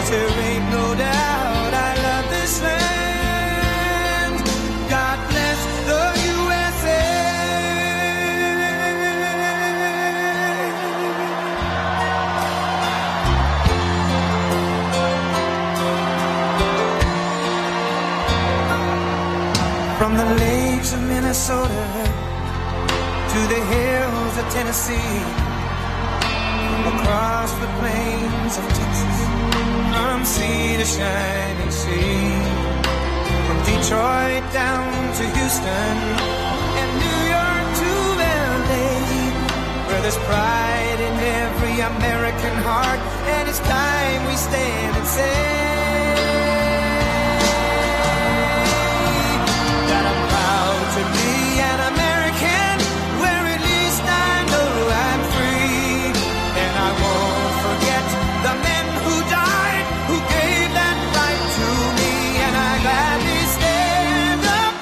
'cause there ain't no doubt I love this land. God bless the USA. From the lakes of Minnesota to the hills of Tennessee, across the plains of Texas, from sea to shining sea, from Detroit down to Houston and New York to LA, where there's pride in every American heart, and it's time we stand and say that I'm proud to be an American, where at least I know I'm free. And I won't forget the men who died, who gave that right to me. And I gladly stand up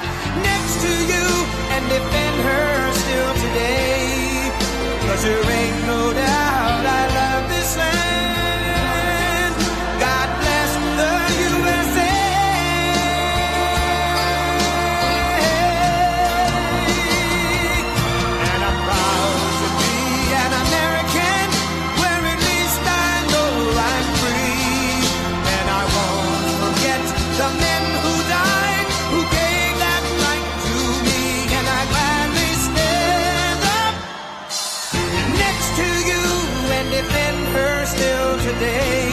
next to you and defend her still today, 'cause there ain't no doubt I love this land. God bless the USA. And I'm proud to be an American, where at least I know I'm free. And I won't forget the men who died, who gave that right to me. And I gladly stand up next to you and defend her still today,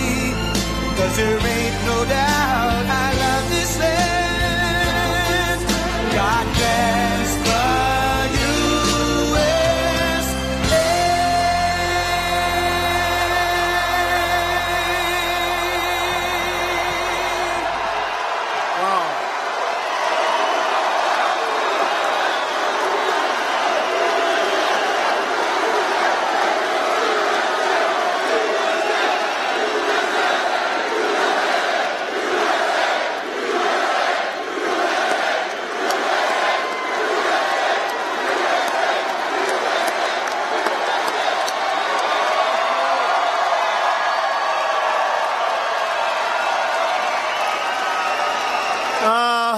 'cause there ain't no doubt I love this land. God bless the USA. Wow.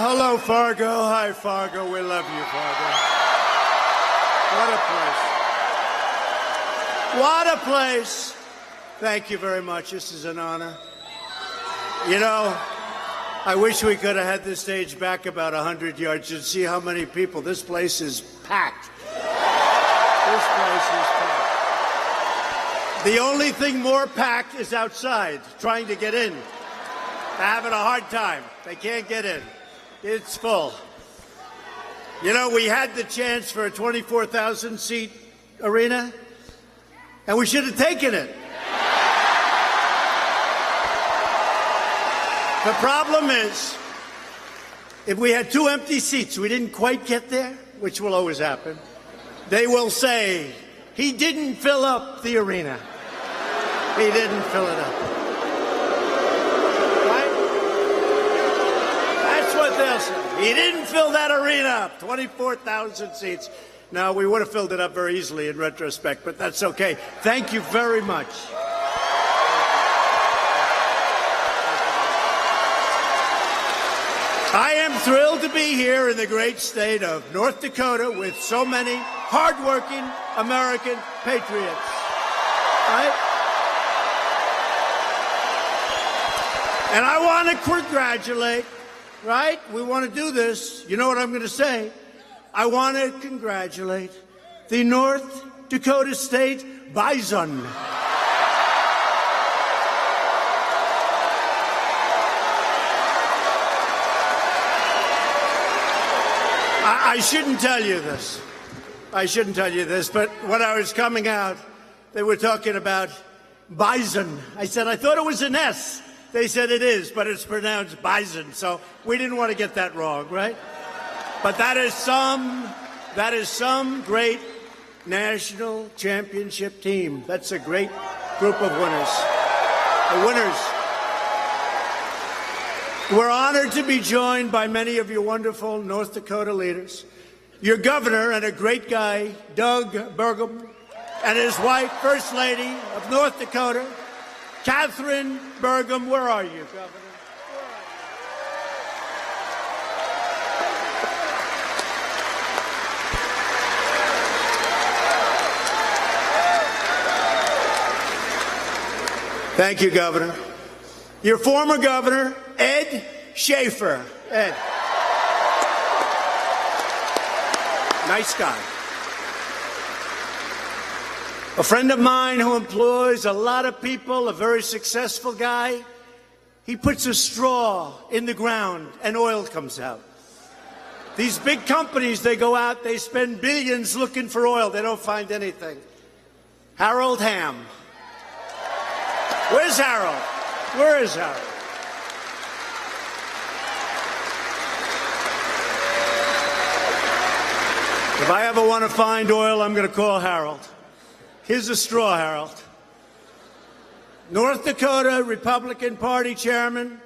Hello, Fargo. Hi, Fargo. We love you, Fargo. What a place. What a place. Thank you very much. This is an honor. You know, I wish we could have had this stage back about 100 yards and see how many people. This place is packed. This place is packed. The only thing more packed is outside, trying to get in. They're having a hard time. They can't get in. It's full. You know, we had the chance for a 24,000-seat arena, and we should have taken it. The problem is, if we had 2 empty seats, we didn't quite get there, which will always happen, they will say, he didn't fill up the arena. He didn't fill it up. He didn't fill that arena up, 24,000 seats. Now, we would have filled it up very easily in retrospect, but that's okay. Thank you very much. I am thrilled to be here in the great state of North Dakota with so many hardworking American patriots. Right? And I want to congratulate. Right? We want to do this. You know what I'm going to say? I want to congratulate the North Dakota State Bison. I shouldn't tell you this. I shouldn't tell you this, but when I was coming out, they were talking about bison. I said, I thought it was an S. They said it is, but it's pronounced bison. So we didn't want to get that wrong, right? But that is some great national championship team. That's a great group of winners. The winners. We're honored to be joined by many of your wonderful North Dakota leaders. Your governor and a great guy, Doug Burgum, and his wife, First Lady of North Dakota, Catherine Burgum. Where are you, Governor? Thank you, Governor. Your former governor, Ed Schaefer. Ed. Nice guy. A friend of mine who employs a lot of people, a very successful guy. He puts a straw in the ground and oil comes out. These big companies, they go out, they spend billions looking for oil. They don't find anything. Harold Hamm. Where's Harold? Where is Harold? If I ever want to find oil, I'm going to call Harold. Here's a straw, Harold. North Dakota Republican Party Chairman,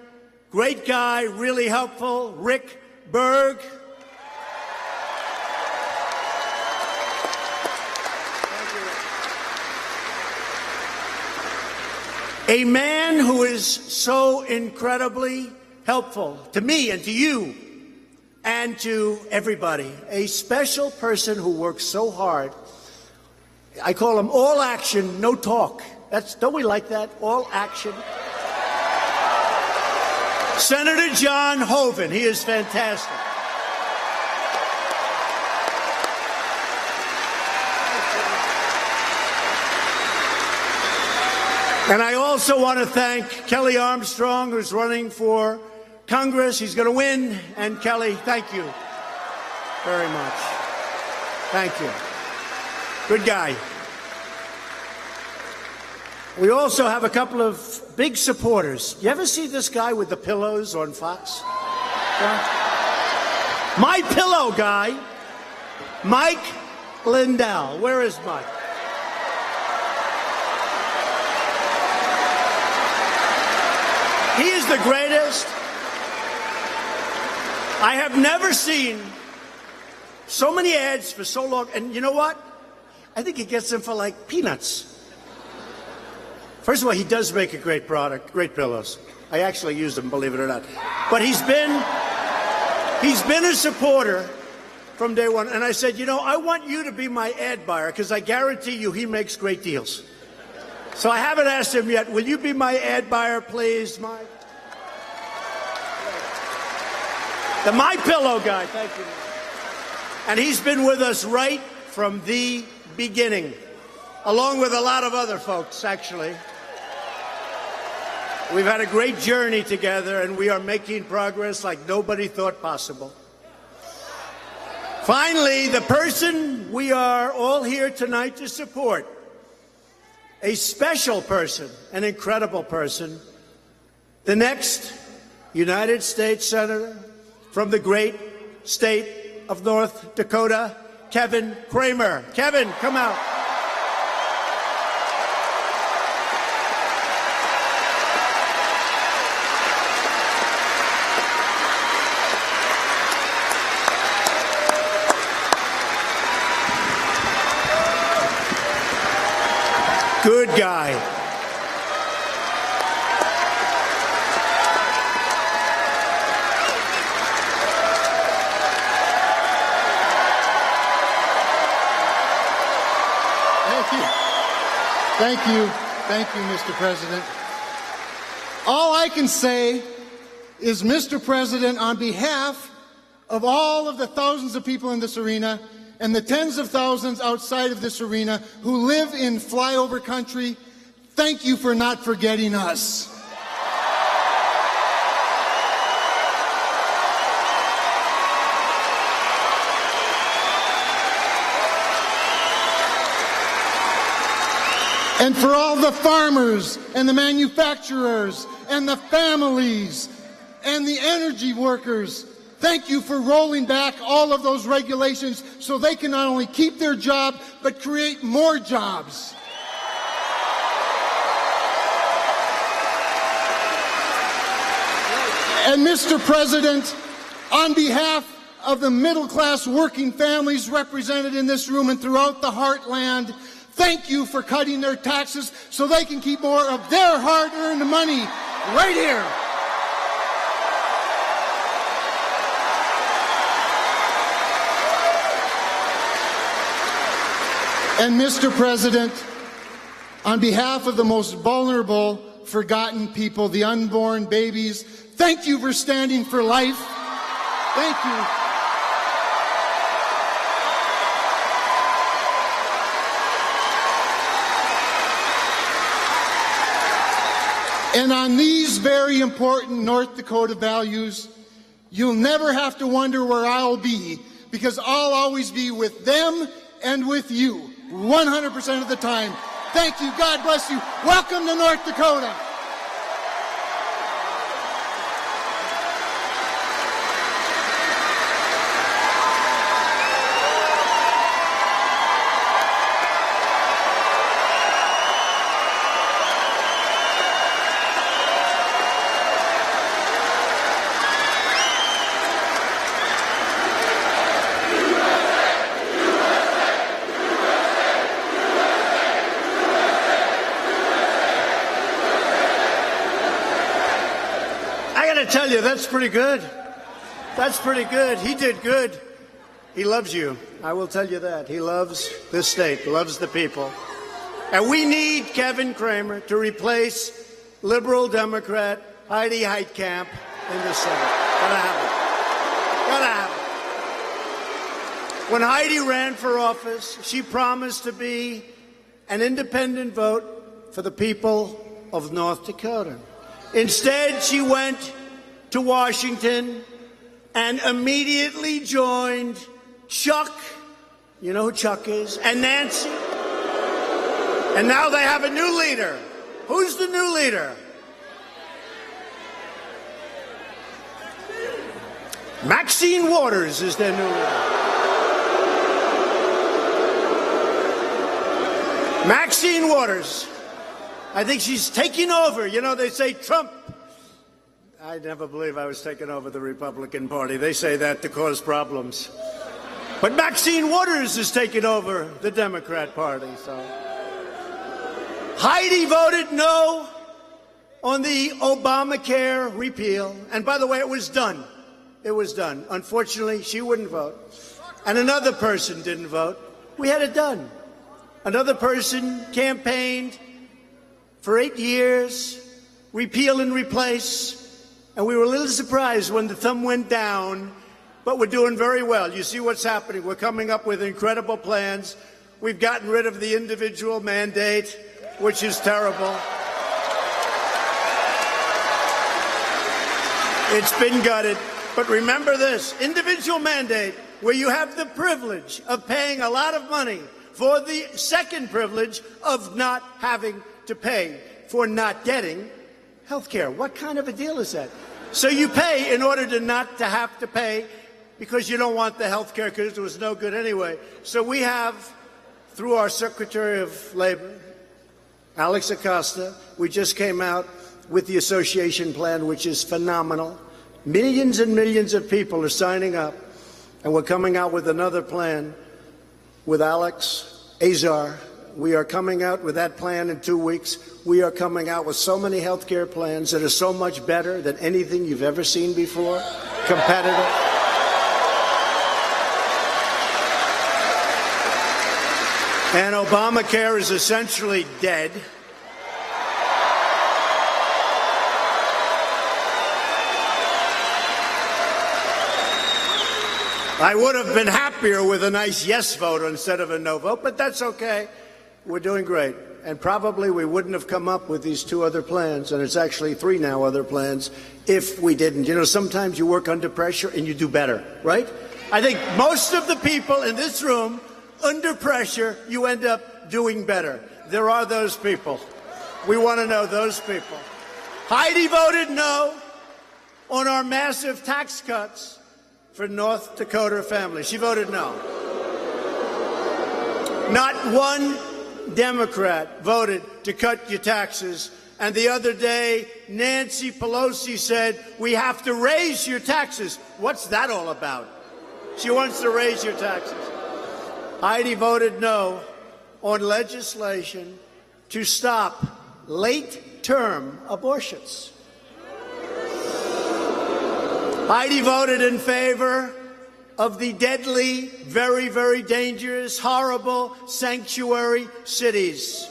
great guy, really helpful, Rick Berg. A man who is so incredibly helpful to me and to you and to everybody. A special person who works so hard. I call him all action, no talk. Don't we like that? All action. Senator John Hoeven. He is fantastic. And I also want to thank Kelly Armstrong, who's running for Congress. He's going to win. And Kelly, thank you very much. Thank you. Good guy. We also have a couple of big supporters. You ever see this guy with the pillows on Fox? Yeah. My Pillow guy, Mike Lindell. Where is Mike? He is the greatest. I have never seen so many ads for so long. And you know what? I think he gets them for like peanuts. First of all, he does make a great product, great pillows. I actually use them, believe it or not. But he's been a supporter from day one. And I said, you know, I want you to be my ad buyer because I guarantee you he makes great deals. So I haven't asked him yet. Will you be my ad buyer, please, Mike? The My Pillow guy. Thank you. And he's been with us right from the beginning, along with a lot of other folks, actually. We've had a great journey together, and we are making progress like nobody thought possible. Finally, the person we are all here tonight to support, a special person, an incredible person, the next United States Senator from the great state of North Dakota, Kevin Cramer. Kevin, come out. Good guy. Thank you, Mr. President. All I can say is, Mr. President, on behalf of all of the thousands of people in this arena and the tens of thousands outside of this arena who live in flyover country, thank you for not forgetting us. And for all the farmers and the manufacturers and the families and the energy workers, thank you for rolling back all of those regulations so they can not only keep their job, but create more jobs. And Mr. President, on behalf of the middle-class working families represented in this room and throughout the heartland, Thank you for cutting their taxes so they can keep more of their hard-earned money right here. And Mr. President, on behalf of the most vulnerable, forgotten people, the unborn babies, thank you for standing for life. Thank you. And on these very important North Dakota values, you'll never have to wonder where I'll be, because I'll always be with them and with you, 100% of the time. Thank you. God bless you. Welcome to North Dakota. I tell you, that's pretty good. That's pretty good. He did good. He loves you. I will tell you that. He loves this state, loves the people. And we need Kevin Cramer to replace liberal Democrat Heidi Heitkamp in the Senate. Gotta have it. Gotta have it. When Heidi ran for office, she promised to be an independent vote for the people of North Dakota. Instead, she went to Washington and immediately joined Chuck, you know who Chuck is, and Nancy. And now they have a new leader. Who's the new leader? Maxine Waters is their new leader. Maxine Waters. I think she's taking over. You know, they say Trump. I never believe I was taking over the Republican Party. They say that to cause problems. But Maxine Waters is taking over the Democrat Party. So Heidi voted no on the Obamacare repeal. And by the way, it was done. It was done. Unfortunately, she wouldn't vote. And another person didn't vote. We had it done. Another person campaigned for 8 years, repeal and replace. And we were a little surprised when the thumb went down, but we're doing very well. You see what's happening. We're coming up with incredible plans. We've gotten rid of the individual mandate, which is terrible. It's been gutted. But remember this, individual mandate, where you have the privilege of paying a lot of money for the second privilege of not having to pay for not getting health care. What kind of a deal is that? So you pay in order to not to have to pay because you don't want the health care because it was no good anyway. So we have, through our Secretary of Labor, Alex Acosta, we just came out with the association plan, which is phenomenal. Millions and millions of people are signing up, and we're coming out with another plan with Alex Azar. We are coming out with that plan in 2 weeks. We are coming out with so many health care plans that are so much better than anything you've ever seen before. Competitive. And Obamacare is essentially dead. I would have been happier with a nice yes vote instead of a no vote, but that's okay. We're doing great. And probably we wouldn't have come up with these 2 other plans, and it's actually 3 now other plans, if we didn't. You know, sometimes you work under pressure and you do better, right? I think most of the people in this room, under pressure, you end up doing better. There are those people. We want to know those people. Heidi voted no on our massive tax cuts for North Dakota families. She voted no. Not one Democrat voted to cut your taxes. And the other day, Nancy Pelosi said, we have to raise your taxes. What's that all about? She wants to raise your taxes. Heidi voted no on legislation to stop late-term abortions. Heidi voted in favor of the deadly, very, very dangerous, horrible sanctuary cities.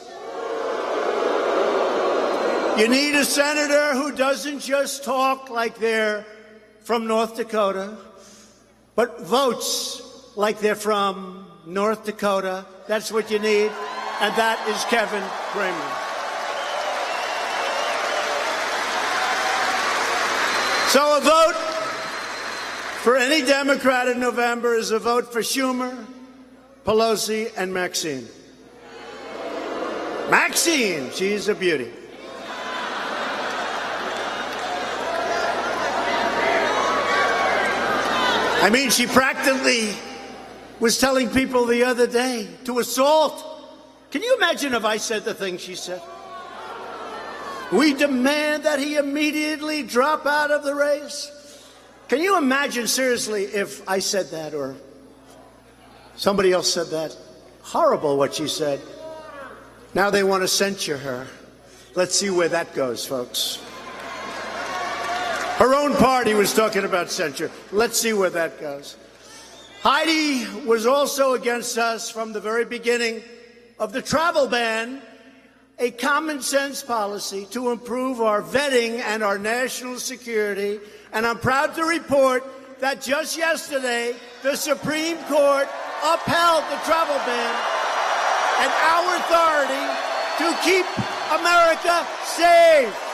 You need a senator who doesn't just talk like they're from North Dakota, but votes like they're from North Dakota. That's what you need, and that is Kevin Cramer. So a vote for any Democrat in November is a vote for Schumer, Pelosi, and Maxine. Maxine, she's a beauty. I mean, she practically was telling people the other day to assault. Can you imagine if I said the thing she said? We demand that he immediately drop out of the race. Can you imagine, seriously, if I said that or somebody else said that? Horrible what she said. Now they want to censure her. Let's see where that goes, folks. Her own party was talking about censure. Let's see where that goes. Heidi was also against us from the very beginning of the travel ban, a common sense policy to improve our vetting and our national security. And I'm proud to report that just yesterday, the Supreme Court upheld the travel ban and our authority to keep America safe.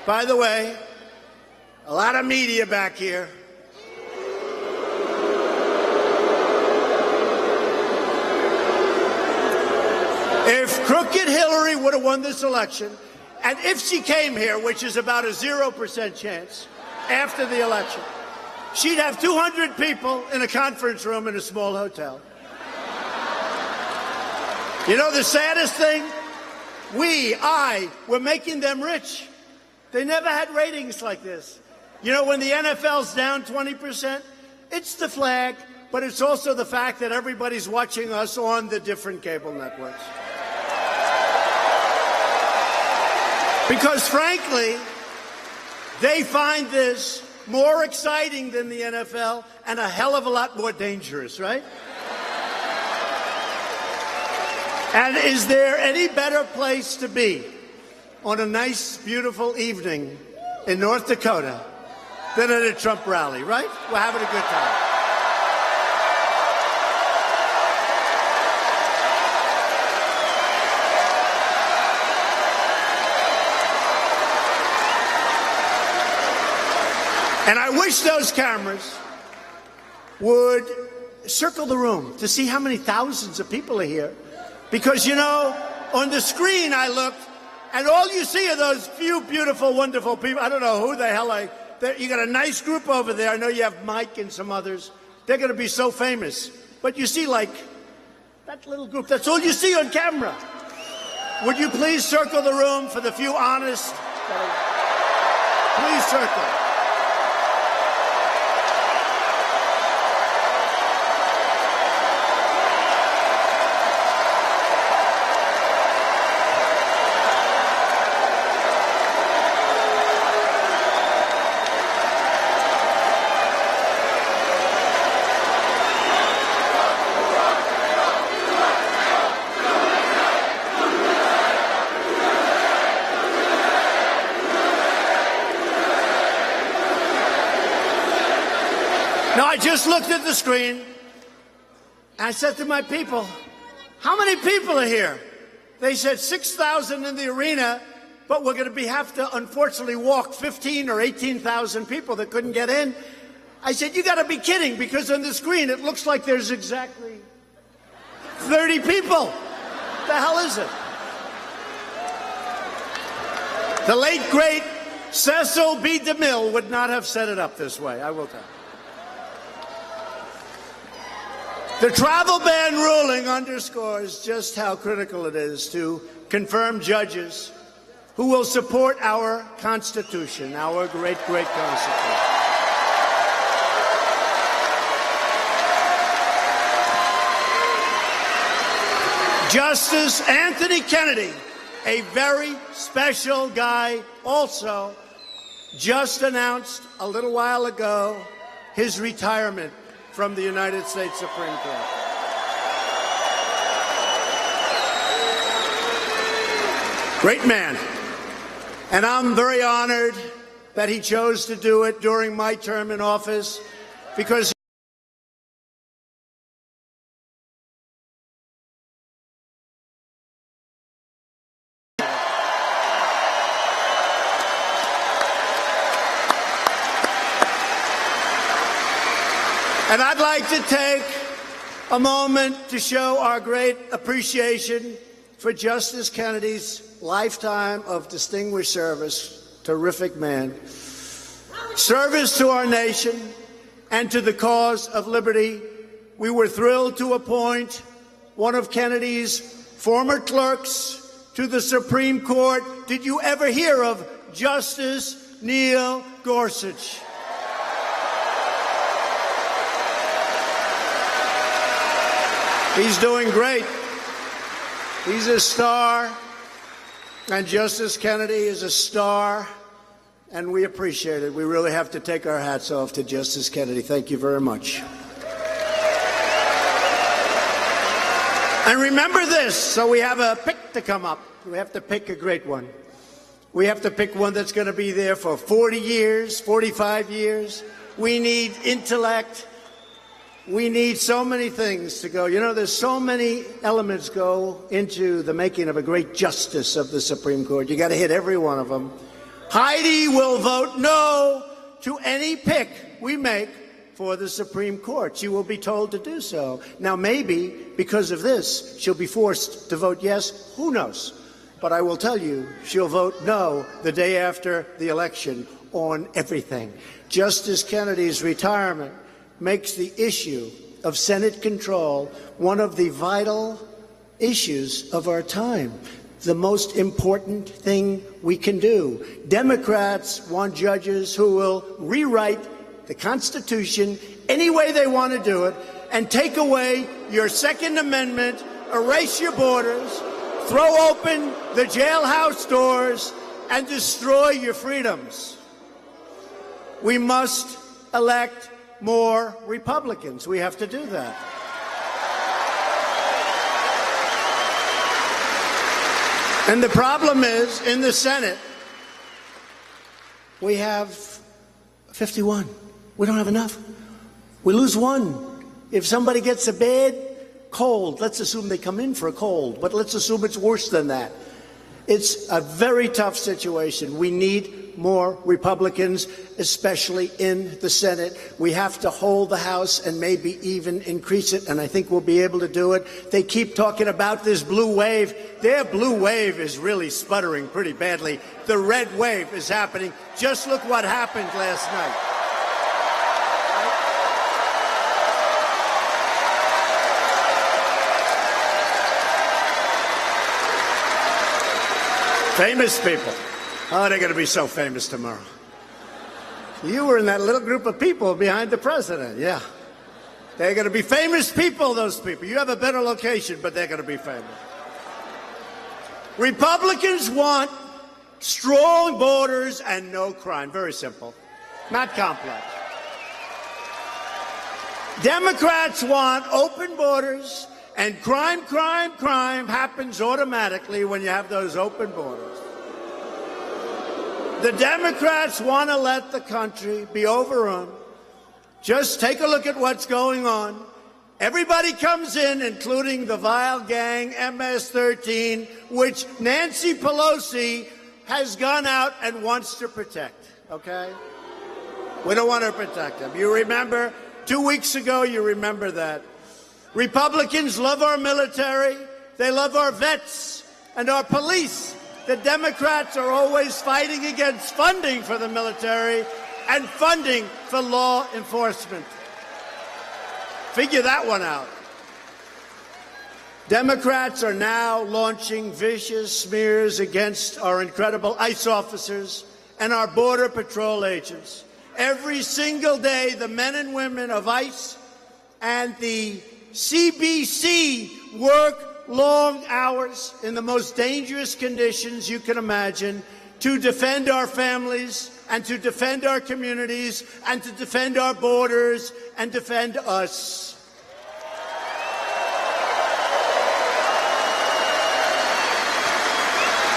By the way, a lot of media back here. If crooked Hillary would have won this election, and if she came here, which is about a 0% chance after the election, she'd have 200 people in a conference room in a small hotel. You know the saddest thing? We're making them rich. They never had ratings like this. You know, when the NFL's down 20%, it's the flag, but it's also the fact that everybody's watching us on the different cable networks. Because frankly, they find this more exciting than the NFL and a hell of a lot more dangerous, right? And is there any better place to be on a nice, beautiful evening in North Dakota than at a Trump rally, right? We're having a good time. And I wish those cameras would circle the room to see how many thousands of people are here. Because, you know, on the screen I looked, and all you see are those few beautiful, wonderful people. I don't know who the hell you got a nice group over there. I know you have Mike and some others. They're going to be so famous. But you see, like, that little group. That's all you see on camera. Would you please circle the room for the few honest? Please circle. Now, I just looked at the screen, and I said to my people, how many people are here? They said 6,000 in the arena, but we're going to have to, unfortunately, walk 15 or 18,000 people that couldn't get in. I said, you got to be kidding, because on the screen it looks like there's exactly 30 people. What the hell is it? The late, great Cecil B. DeMille would not have set it up this way, I will tell you. The travel ban ruling underscores just how critical it is to confirm judges who will support our Constitution, our great, great Constitution. Justice Anthony Kennedy, a very special guy, also just announced a little while ago his retirement from the United States Supreme Court. Great man. And I'm very honored that he chose to do it during my term in office, because and I'd like to take a moment to show our great appreciation for Justice Kennedy's lifetime of distinguished service. Terrific man. Service to our nation and to the cause of liberty. We were thrilled to appoint one of Kennedy's former clerks to the Supreme Court. Did you ever hear of Justice Neil Gorsuch? He's doing great. He's a star, and Justice Kennedy is a star, and we appreciate it. We really have to take our hats off to Justice Kennedy. Thank you very much. And remember this, so we have a pick to come up. We have to pick a great one. We have to pick one that's going to be there for 40 years, 45 years. We need intellect. We need so many things to go. You know, there's so many elements go into the making of a great justice of the Supreme Court. You got to hit every one of them. Heidi will vote no to any pick we make for the Supreme Court. She will be told to do so. Now, maybe because of this, she'll be forced to vote yes. Who knows? But I will tell you, she'll vote no the day after the election on everything. Justice Kennedy's retirement makes the issue of Senate control one of the vital issues of our time, the most important thing we can do. Democrats want judges who will rewrite the Constitution any way they want to do it and take away your Second Amendment, erase your borders, throw open the jailhouse doors, and destroy your freedoms. We must elect more Republicans. We have to do that. And the problem is, in the Senate, we have 51. We don't have enough. We lose one. If somebody gets a bad cold, let's assume they come in for a cold, but let's assume it's worse than that. It's a very tough situation. We need more Republicans, especially in the Senate. We have to hold the House and maybe even increase it, and I think we'll be able to do it. They keep talking about this blue wave. Their blue wave is really sputtering pretty badly. The red wave is happening. Just look what happened last night. Famous people. Oh, they're going to be so famous tomorrow. You were in that little group of people behind the president, yeah. They're going to be famous people, those people. You have a better location, but they're going to be famous. Republicans want strong borders and no crime. Very simple. Not complex. Democrats want open borders, and crime happens automatically when you have those open borders. The Democrats want to let the country be overrun. Just take a look at what's going on. Everybody comes in, including the vile gang MS-13, which Nancy Pelosi has gone out and wants to protect, okay? We don't want to protect them. You remember 2 weeks ago, you remember that. Republicans love our military. They love our vets and our police. The Democrats are always fighting against funding for the military and funding for law enforcement. Figure that one out. Democrats are now launching vicious smears against our incredible ICE officers and our Border Patrol agents. Every single day, the men and women of ICE and the CBC work long hours in the most dangerous conditions you can imagine to defend our families and to defend our communities and to defend our borders and defend us.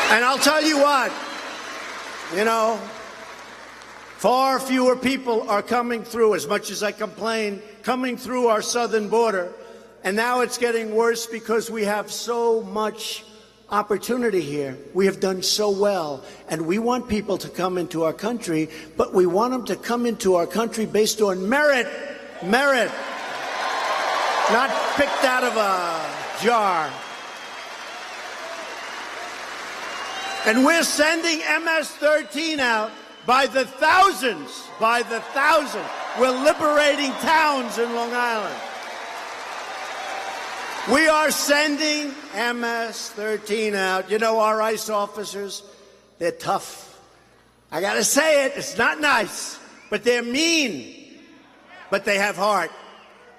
And I'll tell you what, far fewer people are coming through, as much as I complain, coming through our southern border. And now it's getting worse because we have so much opportunity here. We have done so well. And we want people to come into our country, but we want them to come into our country based on merit. Merit. Not picked out of a jar. And we're sending MS-13 out by the thousands, by the thousands. We're liberating towns in Long Island. We are sending MS-13 out. You know, our ICE officers, they're tough. I gotta say it, it's not nice, but they're mean, but they have heart.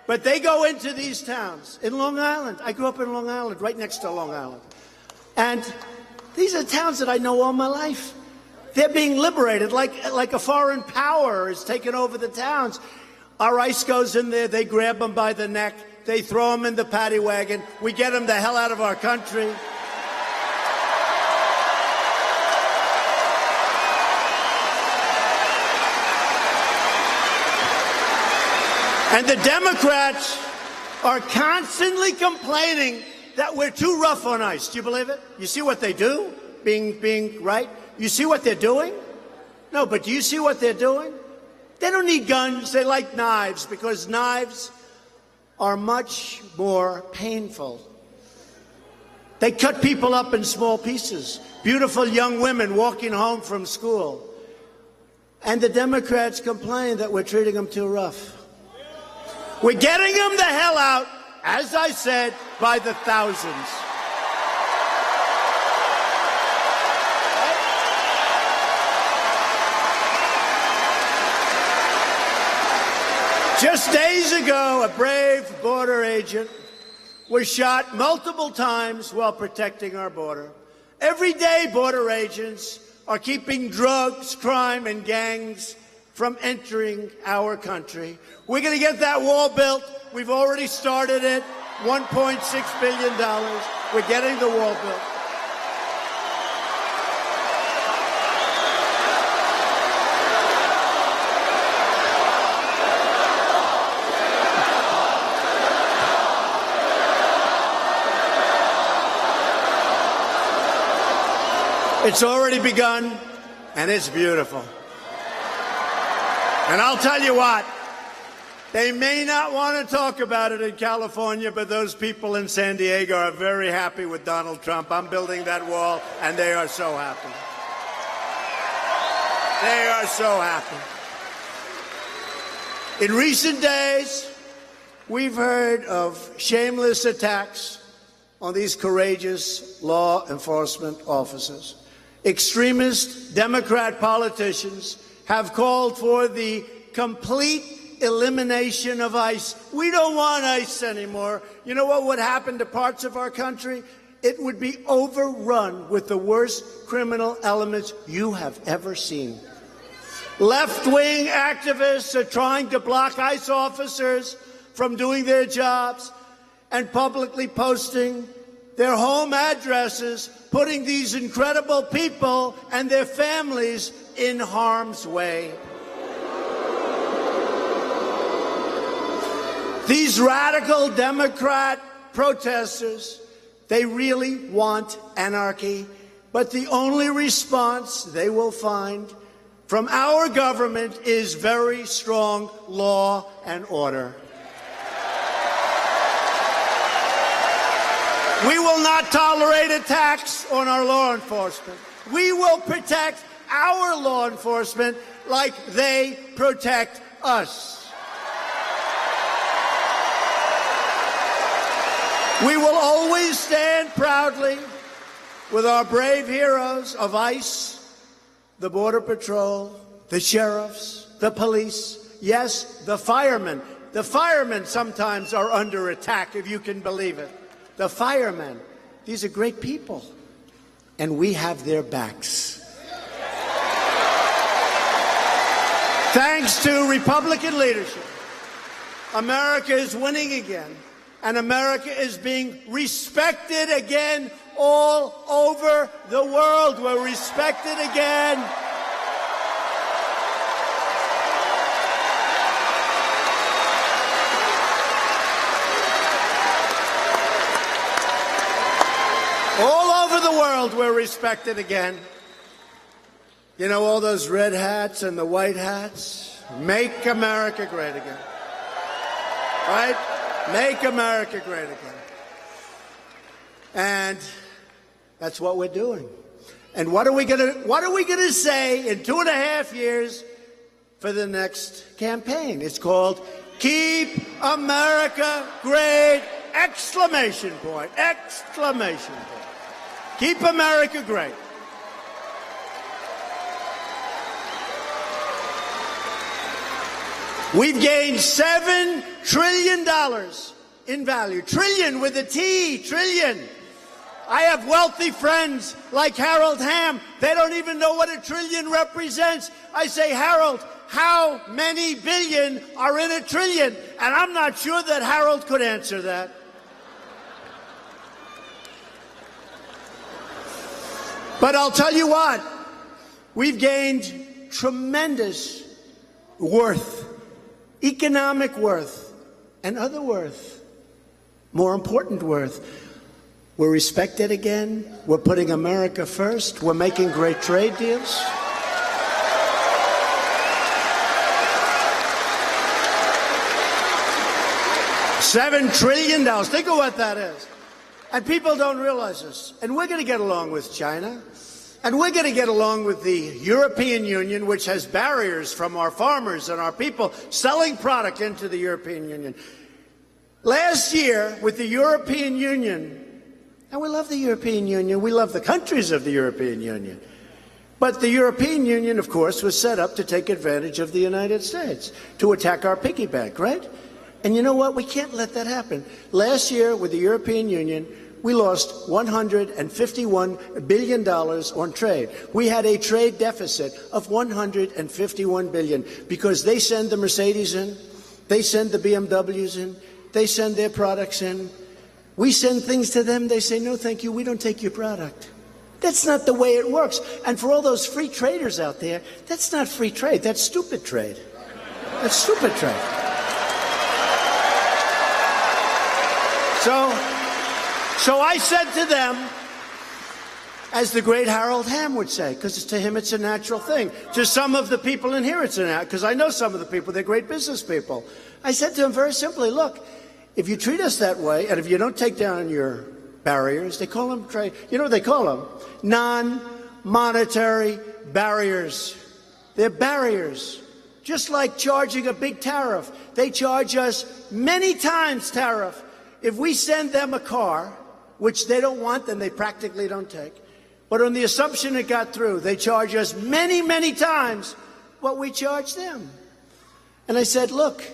But they go into these towns in Long Island. I grew up in Long Island, right next to Long Island. And these are towns that I know all my life. They're being liberated like a foreign power is taking over the towns. Our ICE goes in there, they grab them by the neck, they throw them in the paddy wagon, we get them the hell out of our country. And the Democrats are constantly complaining that we're too rough on ICE. Do you believe it? You see what they do? Being right? You see what they're doing? No, but do you see what they're doing? They don't need guns. They like knives because knives are much more painful. They cut people up in small pieces. Beautiful young women walking home from school. And the Democrats complain that we're treating them too rough. We're getting them the hell out, as I said, by the thousands. Just days ago, a brave border agent was shot multiple times while protecting our border. Every day, border agents are keeping drugs, crime, and gangs from entering our country. We're going to get that wall built. We've already started it. $1.6 billion. We're getting the wall built. It's already begun, and it's beautiful. And I'll tell you what, they may not want to talk about it in California, but those people in San Diego are very happy with Donald Trump. I'm building that wall, and they are so happy. They are so happy. In recent days, we've heard of shameless attacks on these courageous law enforcement officers. Extremist Democrat politicians have called for the complete elimination of ICE. We don't want ICE anymore. You know what would happen to parts of our country? It would be overrun with the worst criminal elements you have ever seen. Left-wing activists are trying to block ICE officers from doing their jobs and publicly posting their home addresses, putting these incredible people and their families in harm's way. These radical Democrat protesters, they really want anarchy, but the only response they will find from our government is very strong law and order. We will not tolerate attacks on our law enforcement. We will protect our law enforcement like they protect us. We will always stand proudly with our brave heroes of ICE, the Border Patrol, the sheriffs, the police, yes, the firemen. The firemen sometimes are under attack, if you can believe it. The firemen, these are great people, and we have their backs. Thanks to Republican leadership, America is winning again, and America is being respected again all over the world. We're respected again. All over the world, we're respected again. You know, all those red hats and the white hats? Make America great again. Right? Make America great again. And that's what we're doing. And what are we gonna say in 2.5 years for the next campaign? It's called Keep America Great! Exclamation point. Exclamation point. Keep America great. We've gained $7 trillion in value. Trillion with a T, trillion. I have wealthy friends like Harold Hamm. They don't even know what a trillion represents. I say, Harold, how many billion are in a trillion? And I'm not sure that Harold could answer that. But I'll tell you what, we've gained tremendous worth, economic worth, and other worth, more important worth. We're respected again. We're putting America first. We're making great trade deals. $7 trillion. Think of what that is. And people don't realize this. And we're going to get along with China. And we're going to get along with the European Union, which has barriers from our farmers and our people selling product into the European Union. Last year, with the European Union, and we love the European Union, we love the countries of the European Union. But the European Union, of course, was set up to take advantage of the United States, to attack our piggy bank, right? And you know what? We can't let that happen. Last year, with the European Union, we lost $151 billion on trade. We had a trade deficit of $151 billion because they send the Mercedes in, they send the BMWs in, they send their products in. We send things to them, they say, no, thank you, we don't take your product. That's not the way it works. And for all those free traders out there, that's not free trade, that's stupid trade. That's stupid trade. So I said to them, as the great Harold Hamm would say, because to him it's a natural thing. To some of the people in here it's a natural, because I know some of the people, they're great business people. I said to them very simply, look, if you treat us that way, and if you don't take down your barriers, they call them trade, you know what they call them? Non-monetary barriers. They're barriers. Just like charging a big tariff. They charge us many times tariff. If we send them a car, which they don't want, then they practically don't take. But on the assumption it got through, they charge us many, many times what we charge them. And I said, look,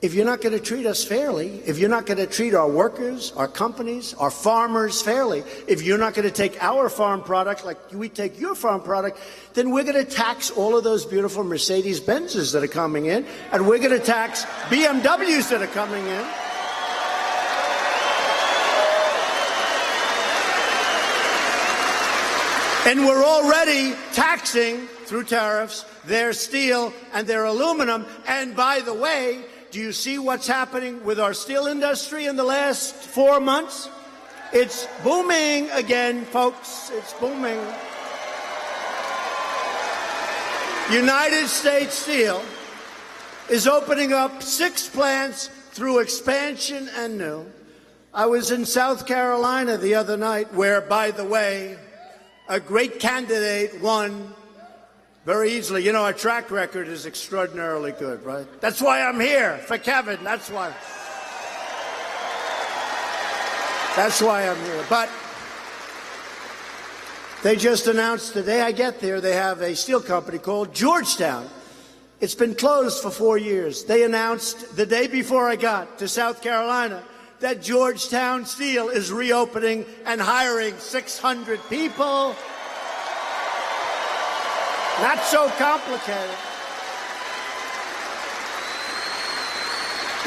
if you're not going to treat us fairly, if you're not going to treat our workers, our companies, our farmers fairly, if you're not going to take our farm product like we take your farm product, then we're going to tax all of those beautiful Mercedes-Benzes that are coming in, and we're going to tax BMWs that are coming in. And we're already taxing, through tariffs, their steel and their aluminum. And by the way, do you see what's happening with our steel industry in the last 4 months? It's booming again, folks. It's booming. United States Steel is opening up 6 plants through expansion and new. I was in South Carolina the other night where, by the way, a great candidate won very easily. You know, our track record is extraordinarily good, right? That's why I'm here, for Kevin, that's why. That's why I'm here. But they just announced the day I get there, they have a steel company called Georgetown. It's been closed for 4 years. They announced the day before I got to South Carolina that Georgetown Steel is reopening and hiring 600 people. Not so complicated.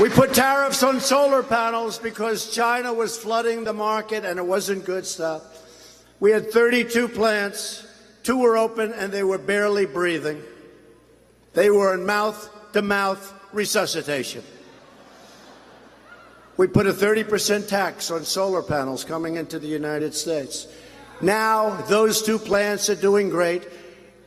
We put tariffs on solar panels because China was flooding the market and it wasn't good stuff. We had 32 plants. 2 were open and they were barely breathing. They were in mouth-to-mouth resuscitation. We put a 30% tax on solar panels coming into the United States. Now those 2 plants are doing great.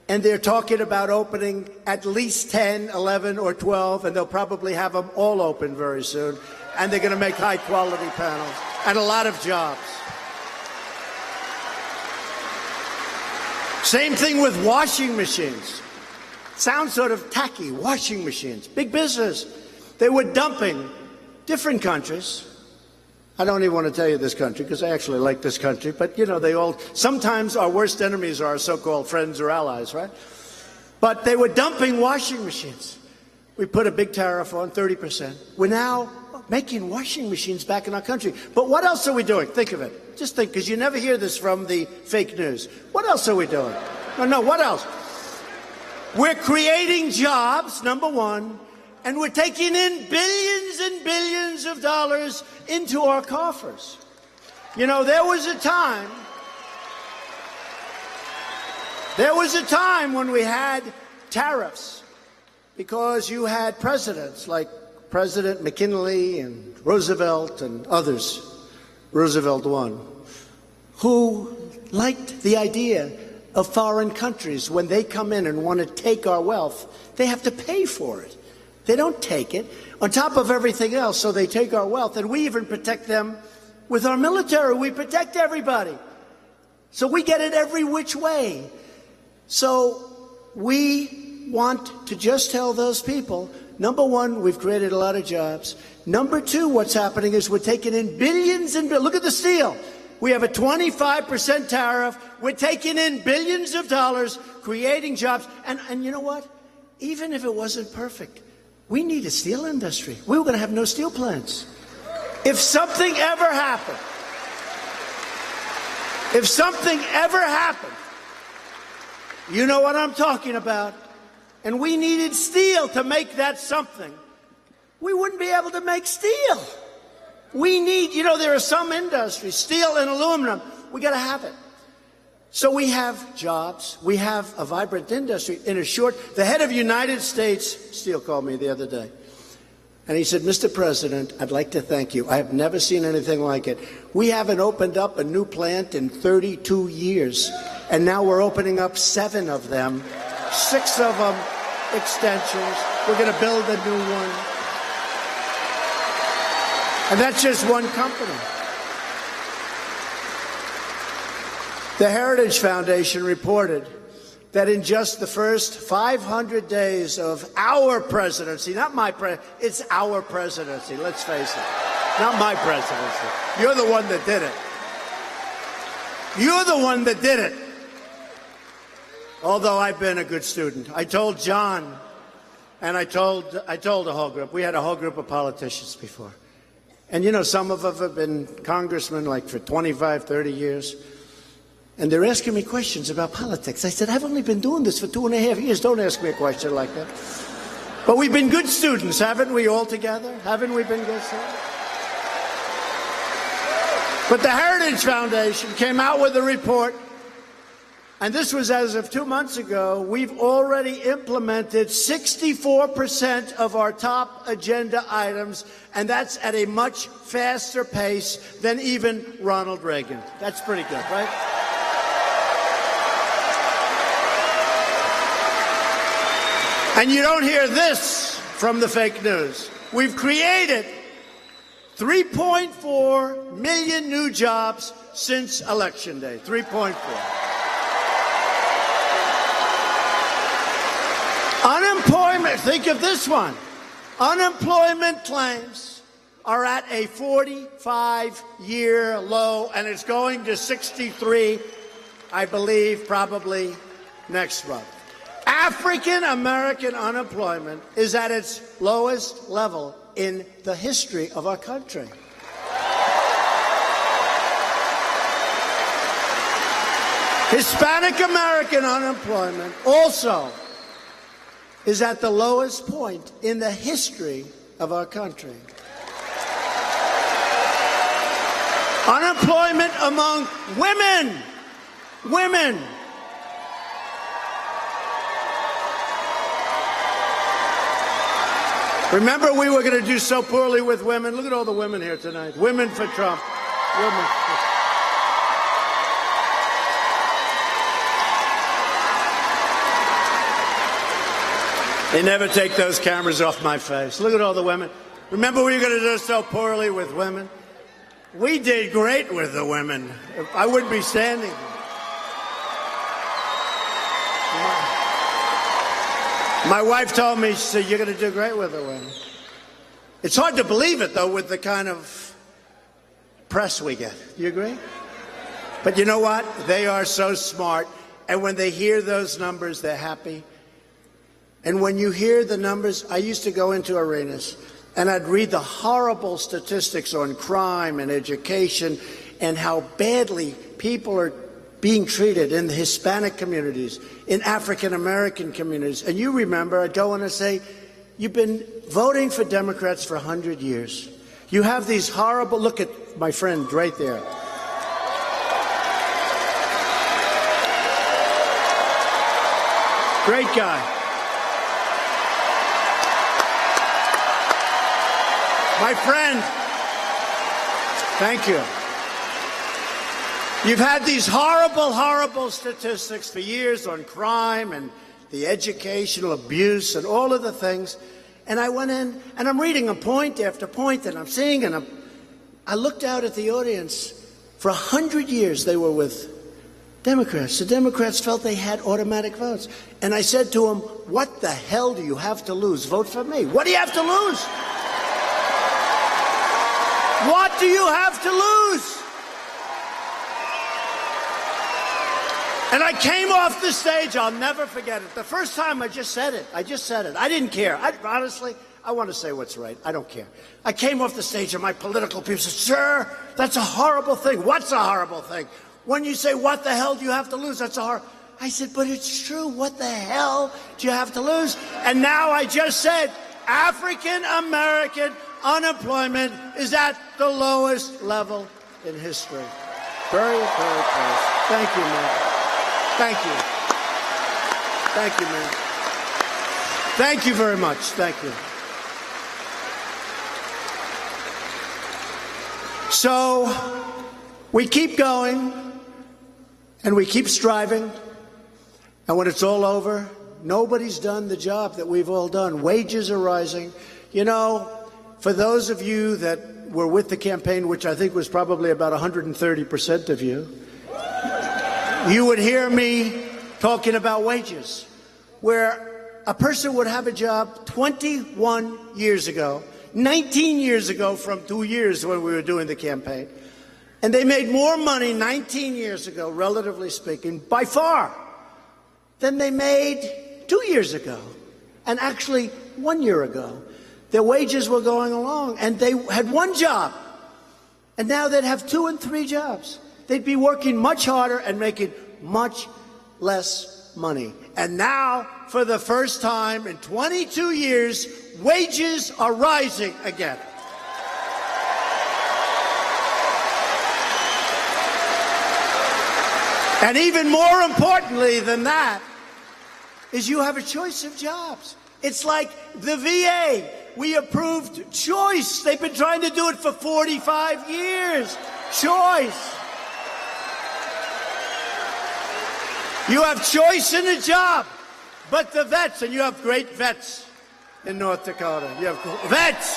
And they're talking about opening at least 10, 11, or 12, and they'll probably have them all open very soon. And they're going to make high-quality panels and a lot of jobs. Same thing with washing machines. Sounds sort of tacky, washing machines. Big business. They were dumping different countries. I don't even want to tell you this country because I actually like this country, but you know, sometimes our worst enemies are our so-called friends or allies, right? But they were dumping washing machines. We put a big tariff on, 30%. We're now making washing machines back in our country. But what else are we doing? Think of it. Just think, because you never hear this from the fake news. What else are we doing? No, what else? We're creating jobs, number one. And we're taking in billions and billions of dollars into our coffers. You know, there was a time when we had tariffs because you had presidents like President McKinley and Roosevelt and others, Roosevelt one, who liked the idea of foreign countries when they come in and want to take our wealth, they have to pay for it. They don't take it on top of everything else, so they take our wealth, and we even protect them with our military. We protect everybody. So we get it every which way. So we want to just tell those people, number one, we've created a lot of jobs. Number two, what's happening is we're taking in billions and billions. Look at the steel. We have a 25% tariff. We're taking in billions of dollars, creating jobs. And you know what? Even if it wasn't perfect, we need a steel industry. We were going to have no steel plants. If something ever happened, you know what I'm talking about, and we needed steel to make that something, we wouldn't be able to make steel. We need, you know, there are some industries, steel and aluminum, we got to have it. So we have jobs, we have a vibrant industry. The head of United States Steel called me the other day, and he said, Mr. President, I'd like to thank you. I have never seen anything like it. We haven't opened up a new plant in 32 years, and now we're opening up 7 of them, 6 of them extensions. We're going to build a new one. And that's just one company. The Heritage Foundation reported that in just the first 500 days of our presidency, not my presidency, it's our presidency, let's face it, not my presidency. You're the one that did it. You're the one that did it. Although I've been a good student. I told John, and I told the whole group, we had a whole group of politicians before. And you know, some of them have been congressmen like for 25, 30 years. And they're asking me questions about politics. I said, I've only been doing this for 2.5 years. Don't ask me a question like that. But we've been good students, haven't we, all together? Haven't we been good students? But the Heritage Foundation came out with a report, and this was as of 2 months ago. We've already implemented 64% of our top agenda items, and that's at a much faster pace than even Ronald Reagan. That's pretty good, right? And you don't hear this from the fake news. We've created 3.4 million new jobs since Election Day. 3.4. Unemployment, think of this one. Unemployment claims are at a 45-year low, and it's going to 63, I believe, probably next month. African American unemployment is at its lowest level in the history of our country. Hispanic American unemployment also is at the lowest point in the history of our country. Unemployment among women. Remember, we were going to do so poorly with women. Look at all the women here tonight. Women for Trump. Women. They never take those cameras off my face. Look at all the women. Remember, we were going to do so poorly with women. We did great with the women. I wouldn't be standing here. My wife told me, she said, you're going to do great with the women. It's hard to believe it, though, with the kind of press we get. You agree? But you know what? They are so smart. And when they hear those numbers, they're happy. And when you hear the numbers, I used to go into arenas, and I'd read the horrible statistics on crime and education and how badly people are being treated in the Hispanic communities, in African American communities. And you remember, I don't want to say, you've been voting for Democrats for 100 years. You have these horrible, look at my friend right there. Great guy. My friend, thank you. You've had these horrible, horrible statistics for years on crime and the educational abuse and all of the things. And I went in, and I'm reading a point after point, and I'm seeing, and I looked out at the audience. For 100 years, they were with Democrats. The Democrats felt they had automatic votes. And I said to them, what the hell do you have to lose? Vote for me. What do you have to lose? What do you have to lose? And I came off the stage, I'll never forget it. The first time I just said it. I didn't care. Honestly, I want to say what's right. I don't care. I came off the stage and my political people said, sir, that's a horrible thing. What's a horrible thing? When you say, what the hell do you have to lose? That's a horrible. I said, but it's true. What the hell do you have to lose? And now I just said, African American unemployment is at the lowest level in history. Very, very close. Thank you, man. Thank you. Thank you, man. Thank you very much. Thank you. So we keep going and we keep striving. And when it's all over, nobody's done the job that we've all done. Wages are rising. You know, for those of you that were with the campaign, which I think was probably about 130% of you, you would hear me talking about wages, where a person would have a job 21 years ago, 19 years ago from 2 years when we were doing the campaign, and they made more money 19 years ago, relatively speaking, by far, than they made 2 years ago, and actually 1 year ago. Their wages were going along, and they had one job, and now they'd have 2 and 3 jobs. They'd be working much harder and making much less money. And now, for the first time in 22 years, wages are rising again. And even more importantly than that is you have a choice of jobs. It's like the VA. We approved choice. They've been trying to do it for 45 years. Choice. You have choice in a job. But the vets, and you have great vets in North Dakota. You have vets.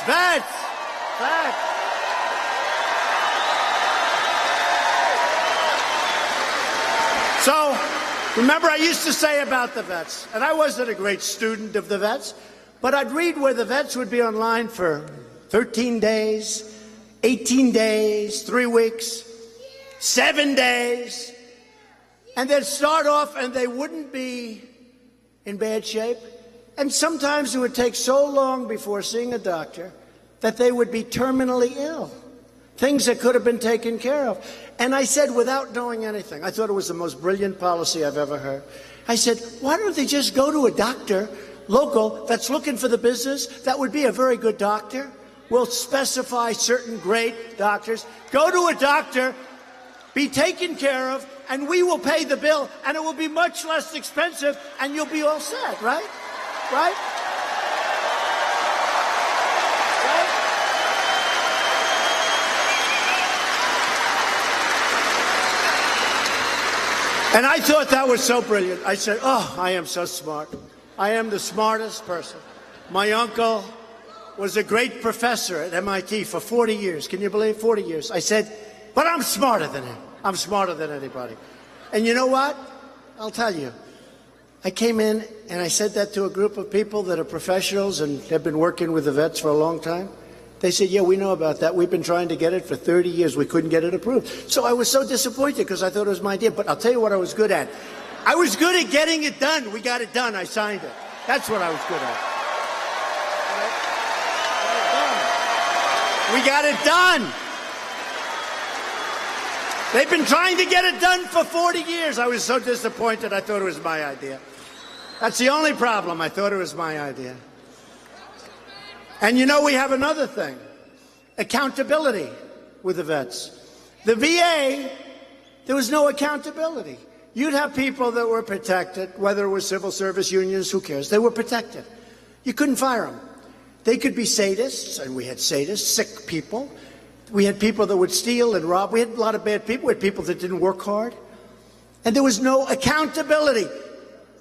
So, remember I used to say about the vets, and I wasn't a great student of the vets, but I'd read where the vets would be online for 13 days, 18 days, 3 weeks, 7 days. And they'd start off and they wouldn't be in bad shape. And sometimes it would take so long before seeing a doctor that they would be terminally ill. Things that could have been taken care of. And I said, without knowing anything, I thought it was the most brilliant policy I've ever heard. I said, why don't they just go to a doctor, local, that's looking for the business? That would be a very good doctor. We'll specify certain great doctors. Go to a doctor, be taken care of, and we will pay the bill, and it will be much less expensive, and you'll be all set, right? Right? And I thought that was so brilliant. I said, oh, I am so smart. I am the smartest person. My uncle was a great professor at MIT for 40 years. Can you believe 40 years? I said, but I'm smarter than him. I'm smarter than anybody. And you know what? I'll tell you. I came in and I said that to a group of people that are professionals and have been working with the vets for a long time. They said, yeah, we know about that. We've been trying to get it for 30 years. We couldn't get it approved. So I was so disappointed because I thought it was my idea. But I'll tell you what I was good at. I was good at getting it done. We got it done. I signed it. That's what I was good at. We got it done. They've been trying to get it done for 40 years. I was so disappointed. I thought it was my idea. That's the only problem. I thought it was my idea. And you know, we have another thing. Accountability with the vets. The VA, there was no accountability. You'd have people that were protected, whether it was civil service unions, who cares? They were protected. You couldn't fire them. They could be sadists, and we had sadists, sick people. We had people that would steal and rob. We had a lot of bad people. We had people that didn't work hard. And there was no accountability.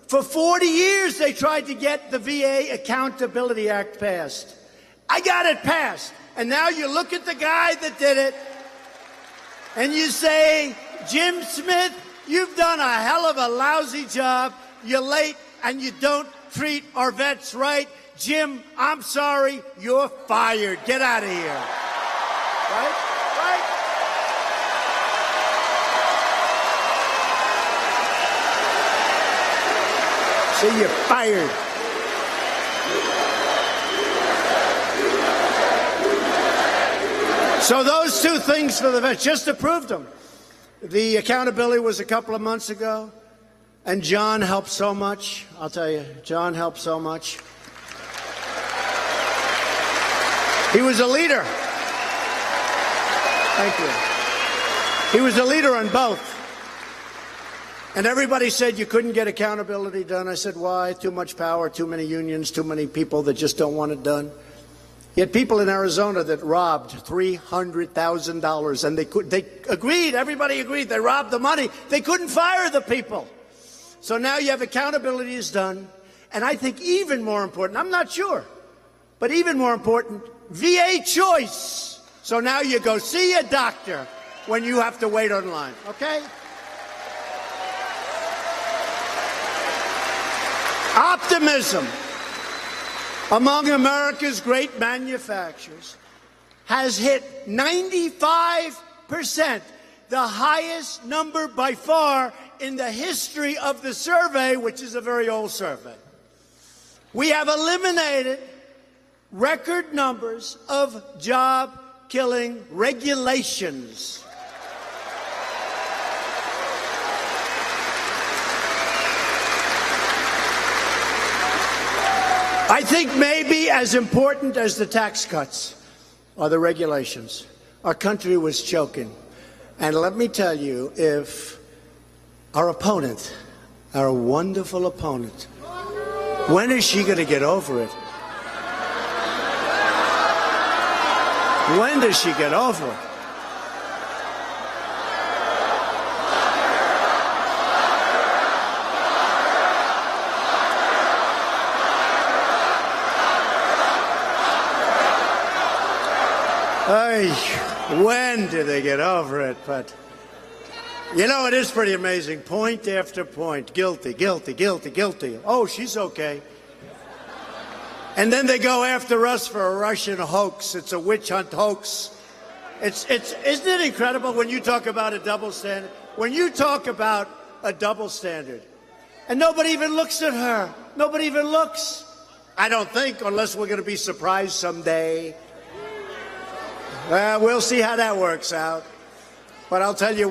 For 40 years, they tried to get the VA Accountability Act passed. I got it passed. And now you look at the guy that did it, and you say, Jim Smith, you've done a hell of a lousy job. You're late, and you don't treat our vets right. Jim, I'm sorry, you're fired. Get out of here. Right? Right? So you're fired. So those two things for the vets, just approved them. The accountability was a couple of months ago, and John helped so much. I'll tell you, John helped so much. He was a leader. Thank you. He was a leader on both. And everybody said you couldn't get accountability done. I said, why? Too much power, too many unions, too many people that just don't want it done. You had people in Arizona that robbed $300,000, and they agreed, everybody agreed, they robbed the money. They couldn't fire the people. So now you have accountability is done. And I think even more important, I'm not sure, but even more important, VA choice. So now you go see a doctor when you have to wait online, okay? Optimism among America's great manufacturers has hit 95%, the highest number by far in the history of the survey, which is a very old survey. We have eliminated record numbers of job-killing regulations. I think maybe as important as the tax cuts are the regulations. Our country was choking. And let me tell you, if our opponent, our wonderful opponent, when is she going to get over it? When does she get over it? When do they get over it? But, you know, it is pretty amazing. Point after point. Guilty, guilty, guilty, guilty. Oh, she's okay. And then they go after us for a Russian hoax. It's a witch hunt hoax. Isn't it incredible when you talk about a double standard? When you talk about a double standard, and nobody even looks at her. Nobody even looks. I don't think, unless we're going to be surprised someday. We'll see how that works out. But I'll tell you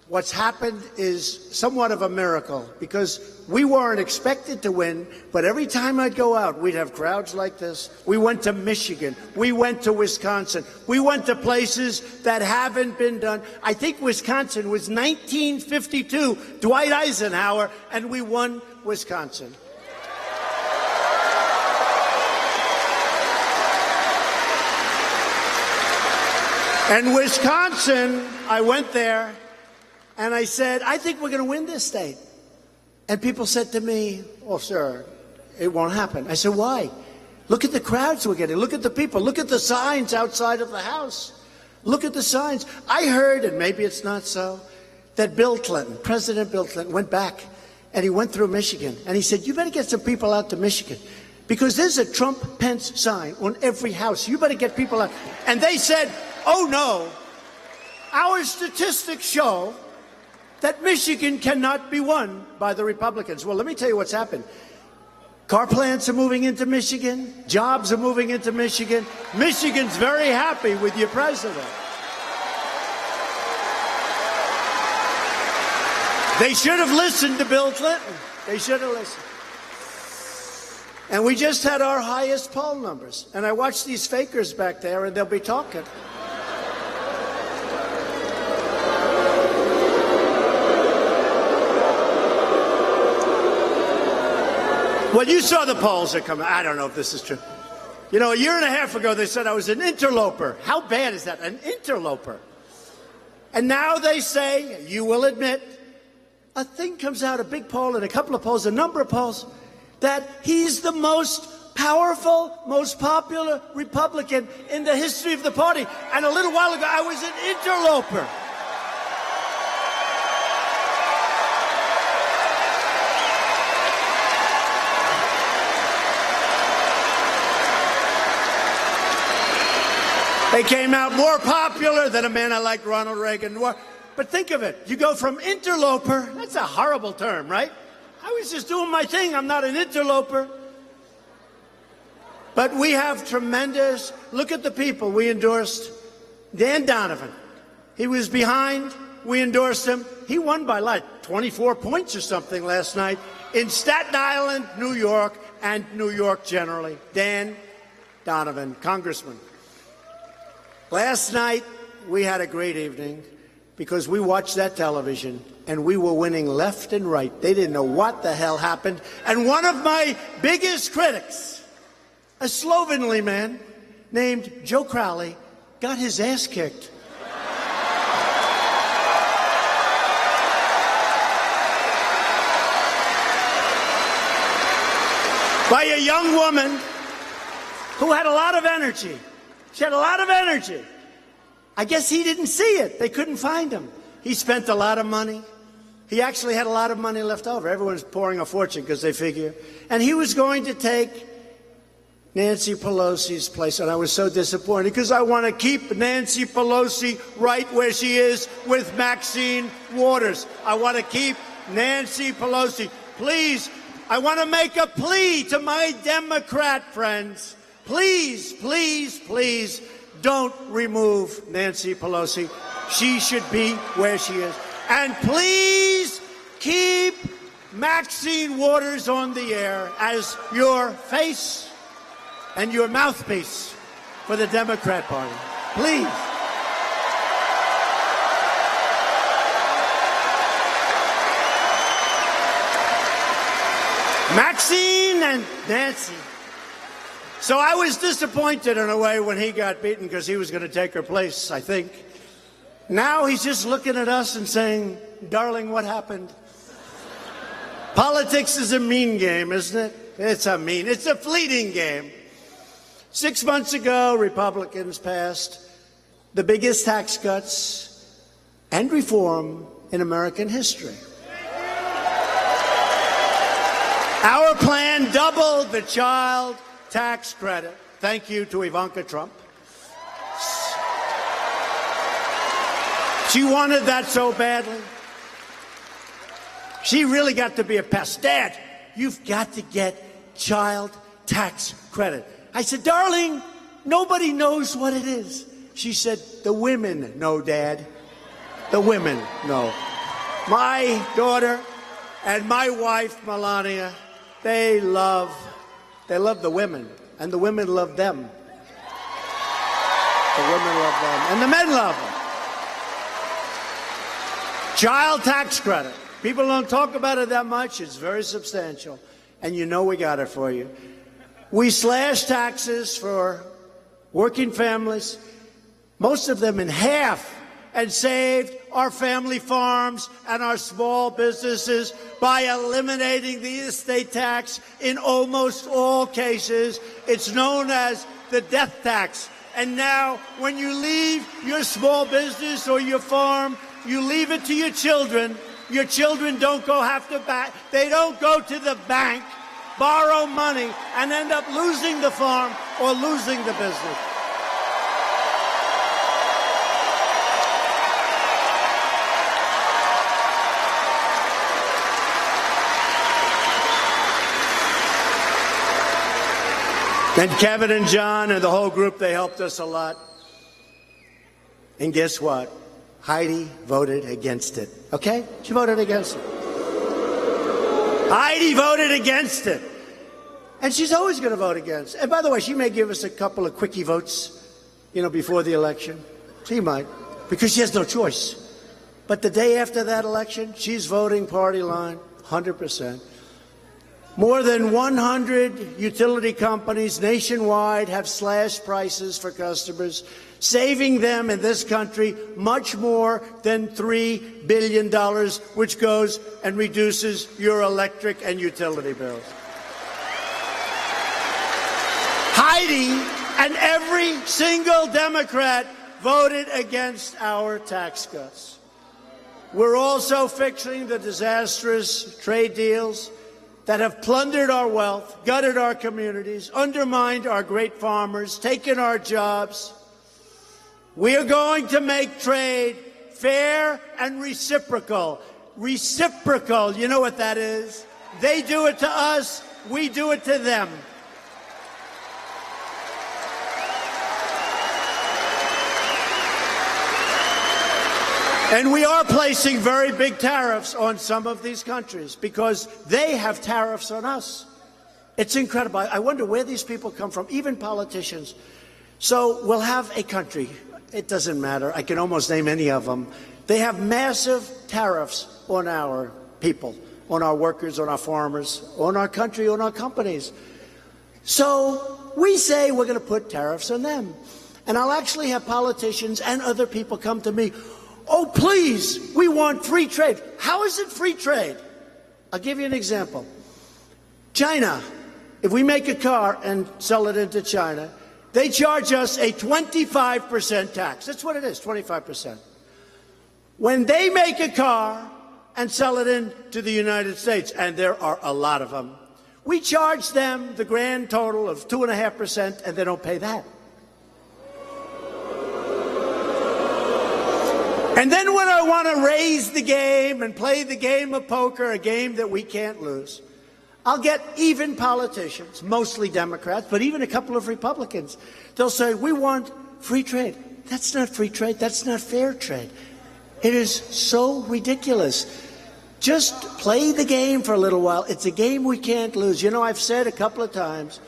what's happened is somewhat of a miracle, because we weren't expected to win, but every time I'd go out, we'd have crowds like this. We went to Michigan. We went to Wisconsin. We went to places that haven't been done. I think Wisconsin was 1952, Dwight Eisenhower, and we won Wisconsin. And Wisconsin, I went there, and I said, I think we're going to win this state. And people said to me, oh, sir, it won't happen. I said, why? Look at the crowds we're getting. Look at the people. Look at the signs outside of the House. Look at the signs. I heard, and maybe it's not so, that Bill Clinton, President Bill Clinton, went back, and he went through Michigan. And he said, you better get some people out to Michigan, because there's a Trump-Pence sign on every house. You better get people out. And they said, oh, no, our statistics show that Michigan cannot be won by the Republicans. Well, let me tell you what's happened. Car plants are moving into Michigan. Jobs are moving into Michigan. Michigan's very happy with your president. They should have listened to Bill Clinton. They should have listened. And we just had our highest poll numbers. And I watch these fakers back there, and they'll be talking. Well, you saw the polls that come out. I don't know if this is true. You know, a year and a half ago, they said I was an interloper. How bad is that? An interloper. And now they say, you will admit, a thing comes out, a big poll and a couple of polls, a number of polls, that he's the most powerful, most popular Republican in the history of the party. And a little while ago, I was an interloper. They came out more popular than a man I like, Ronald Reagan. But think of it. You go from interloper, that's a horrible term, right? I was just doing my thing. I'm not an interloper. But we have tremendous, look at the people we endorsed. Dan Donovan. He was behind. We endorsed him. He won by like 24 points or something last night in Staten Island, New York, and New York generally. Dan Donovan, Congressman. Last night, we had a great evening because we watched that television and we were winning left and right. They didn't know what the hell happened. And one of my biggest critics, a slovenly man named Joe Crowley, got his ass kicked. By a young woman who had a lot of energy. She had a lot of energy. I guess he didn't see it. They couldn't find him. He spent a lot of money. He actually had a lot of money left over. Everyone's pouring a fortune because they figure. And he was going to take Nancy Pelosi's place. And I was so disappointed because I want to keep Nancy Pelosi right where she is with Maxine Waters. I want to keep Nancy Pelosi. Please, I want to make a plea to my Democrat friends. Please, please, please don't remove Nancy Pelosi. She should be where she is. And please keep Maxine Waters on the air as your face and your mouthpiece for the Democrat Party. Please. Maxine and Nancy. So I was disappointed in a way when he got beaten because he was going to take her place, I think. Now he's just looking at us and saying, darling, what happened? Politics is a mean game, isn't it? It's a fleeting game. 6 months ago, Republicans passed the biggest tax cuts and reform in American history. Our plan doubled the child tax credit. Thank you to Ivanka Trump. She wanted that so badly. She really got to be a pest. Dad, you've got to get child tax credit. I said, darling, nobody knows what it is. She said, the women know, Dad. The women know. My daughter and my wife, Melania, they love the women, and the women love them. The women love them, and the men love them. Child tax credit. People don't talk about it that much. It's very substantial, and you know we got it for you. We slashed taxes for working families, most of them in half, and saved our family farms and our small businesses by eliminating the estate tax in almost all cases. It's known as the death tax. And now, when you leave your small business or your farm, you leave it to your children. Your children don't go they don't go to the bank, borrow money, and end up losing the farm or losing the business. And Kevin and John and the whole group, they helped us a lot. And guess what? Heidi voted against it. Okay? She voted against it. Heidi voted against it. And she's always going to vote against it. And by the way, she may give us a couple of quickie votes, before the election. She might, because she has no choice. But the day after that election, she's voting party line, 100%. More than 100 utility companies nationwide have slashed prices for customers, saving them in this country much more than $3 billion, which goes and reduces your electric and utility bills. Heidi and every single Democrat voted against our tax cuts. We're also fixing the disastrous trade deals that have plundered our wealth, gutted our communities, undermined our great farmers, taken our jobs. We are going to make trade fair and reciprocal. Reciprocal, you know what that is? They do it to us, we do it to them. And we are placing very big tariffs on some of these countries because they have tariffs on us. It's incredible. I wonder where these people come from, even politicians. So we'll have a country. It doesn't matter. I can almost name any of them. They have massive tariffs on our people, on our workers, on our farmers, on our country, on our companies. So we say we're going to put tariffs on them. And I'll actually have politicians and other people come to me. Oh, please, we want free trade. How is it free trade? I'll give you an example. China, if we make a car and sell it into China, they charge us a 25% tax. That's what it is, 25%. When they make a car and sell it into the United States, and there are a lot of them, we charge them the grand total of 2.5%, and they don't pay that. And then when I want to raise the game and play the game of poker, a game that we can't lose, I'll get even politicians, mostly Democrats, but even a couple of Republicans. They'll say, we want free trade. That's not free trade. That's not fair trade. It is so ridiculous. Just play the game for a little while. It's a game we can't lose. You know, I've said a couple of times,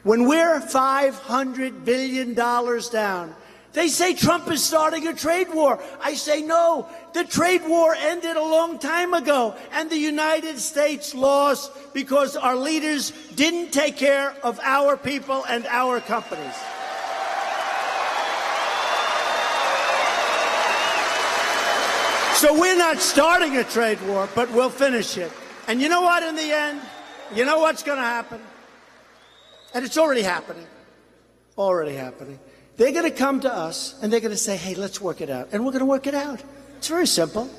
when we're $500 billion down, they say Trump is starting a trade war. I say no. The trade war ended a long time ago, and the United States lost because our leaders didn't take care of our people and our companies. So we're not starting a trade war, but we'll finish it. And you know what, in the end? You know what's going to happen? And it's already happening. Already happening. They're going to come to us, and they're going to say, hey, let's work it out. And we're going to work it out. It's very simple.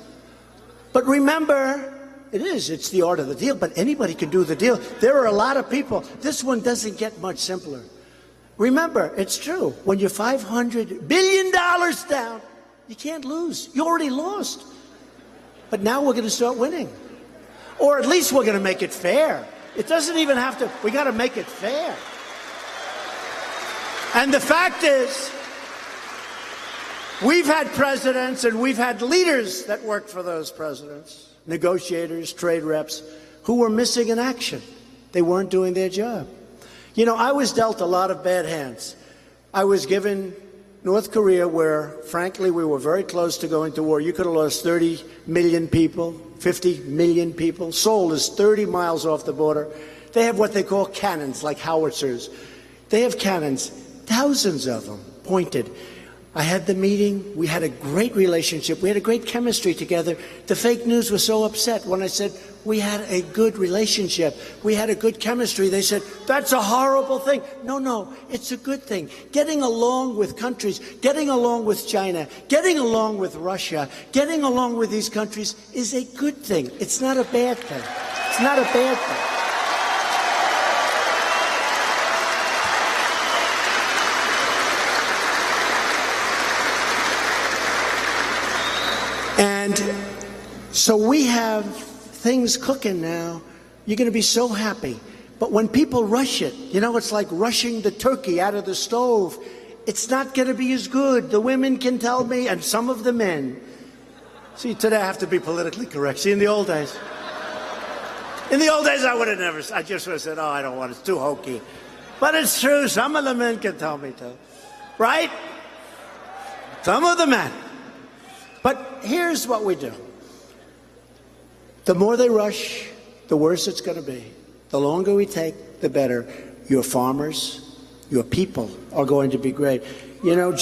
But remember, It is. It's the art of the deal, but anybody can do the deal. There are a lot of people. This one doesn't get much simpler. Remember, it's true. When you're $500 billion down, you can't lose. You already lost. But now we're going to start winning. Or at least we're going to make it fair. It doesn't even have to. We got to make it fair. And the fact is, we've had presidents and we've had leaders that worked for those presidents, negotiators, trade reps, who were missing in action. They weren't doing their job. You know, I was dealt a lot of bad hands. I was given North Korea, where, frankly, we were very close to going to war. You could have lost 30 million people, 50 million people. Seoul is 30 miles off the border. They have what they call cannons, like howitzers. They have cannons, thousands of them, pointed. I had the meeting. We had a great relationship. We had a great chemistry together. The fake news was so upset when I said we had a good relationship. We had a good chemistry. They said, that's a horrible thing. No, it's a good thing. Getting along with countries, getting along with China, getting along with Russia, getting along with these countries is a good thing. It's not a bad thing. It's not a bad thing. And so we have things cooking now. You're going to be so happy. But when people rush it, you know, it's like rushing the turkey out of the stove. It's not going to be as good. The women can tell me, and some of the men. See, today I have to be politically correct. See, in the old days, I would have never, I just would have said, oh, I don't want it. It's too hokey. But it's true. Some of the men can tell me too. Right? Some of the men. But here's what we do. The more they rush, the worse it's going to be. The longer we take, the better. Your farmers, your people are going to be great. You know,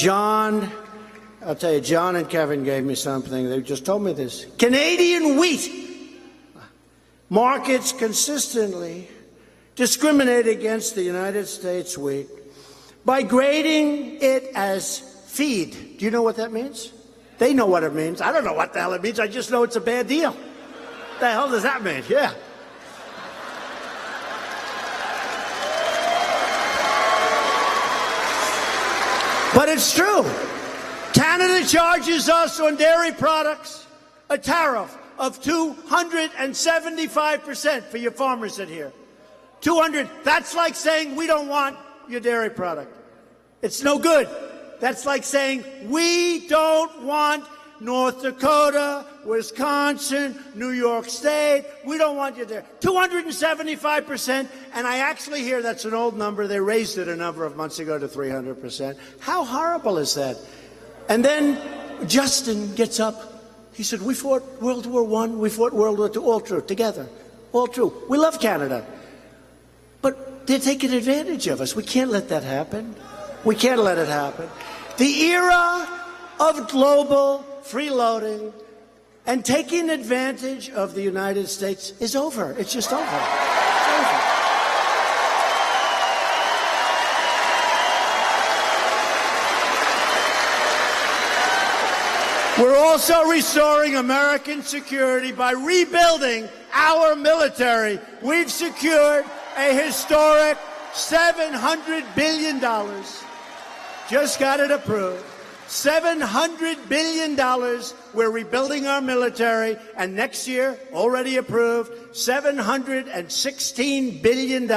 I'll tell you, John and Kevin gave me something. They just told me this. Canadian wheat markets consistently discriminate against the United States wheat by grading it as feed. Do you know what that means? They know what it means. I don't know what the hell it means. I just know it's a bad deal. What the hell does that mean? Yeah. But it's true. Canada charges us on dairy products a tariff of 275% for your farmers in here. 200. That's like saying we don't want your dairy product. It's no good. That's like saying we don't want North Dakota, Wisconsin, New York State. We don't want you there. 275%. And I actually hear that's an old number. They raised it a number of months ago to 300%. How horrible is that? And then Justin gets up. He said, we fought World War I. We fought World War II. All true. Together. All true. We love Canada. But they're taking advantage of us. We can't let that happen. We can't let it happen. The era of global freeloading and taking advantage of the United States is over. It's just over. It's over. We're also restoring American security by rebuilding our military. We've secured a historic $700 billion. Just got it approved. $700 billion. We're rebuilding our military. And next year, already approved, $716 billion.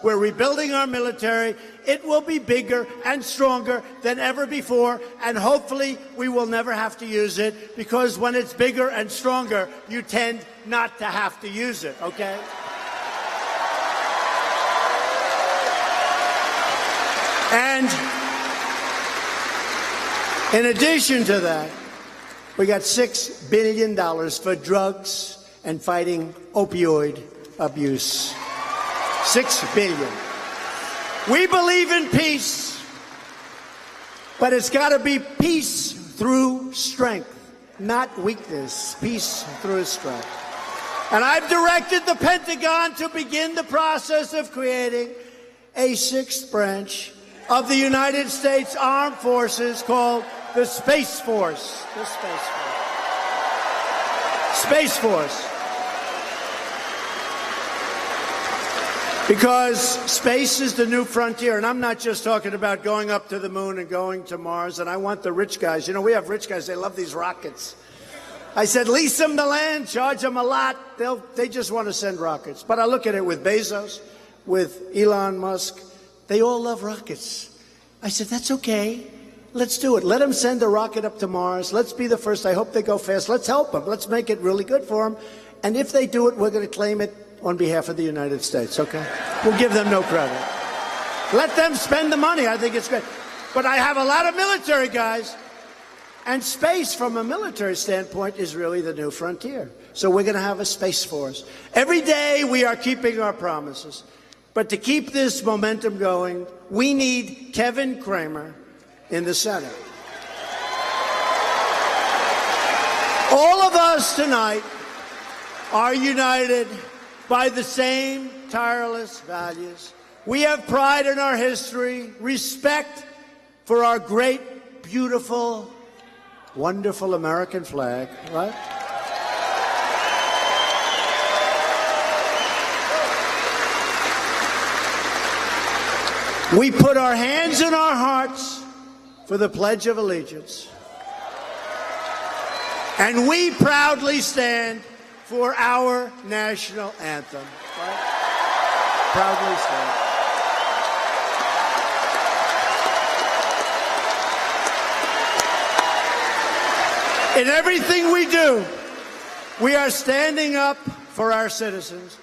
We're rebuilding our military. It will be bigger and stronger than ever before. And hopefully, we will never have to use it. Because when it's bigger and stronger, you tend not to have to use it, okay? And in addition to that, we got $6 billion for drugs and fighting opioid abuse. $6 billion. We believe in peace, but it's got to be peace through strength, not weakness. Peace through strength. And I've directed the Pentagon to begin the process of creating a sixth branch of the United States Armed Forces called the Space Force. The Space Force. Space Force. Because space is the new frontier, and I'm not just talking about going up to the moon and going to Mars, and I want the rich guys. You know, we have rich guys, they love these rockets. I said, lease them the land, charge them a lot. They just want to send rockets. But I look at it with Bezos, with Elon Musk. They all love rockets. I said, that's okay. Let's do it. Let them send a rocket up to Mars. Let's be the first. I hope they go fast. Let's help them. Let's make it really good for them. And if they do it, we're going to claim it on behalf of the United States, okay? We'll give them no credit. Let them spend the money. I think it's great. But I have a lot of military guys, and space from a military standpoint is really the new frontier. So we're going to have a space force. Every day we are keeping our promises. But to keep this momentum going, we need Kevin Cramer in the Senate. All of us tonight are united by the same tireless values. We have pride in our history, respect for our great, beautiful, wonderful American flag, right? We put our hands in our hearts for the Pledge of Allegiance. And we proudly stand for our national anthem. Right? Proudly stand. In everything we do, we are standing up for our citizens.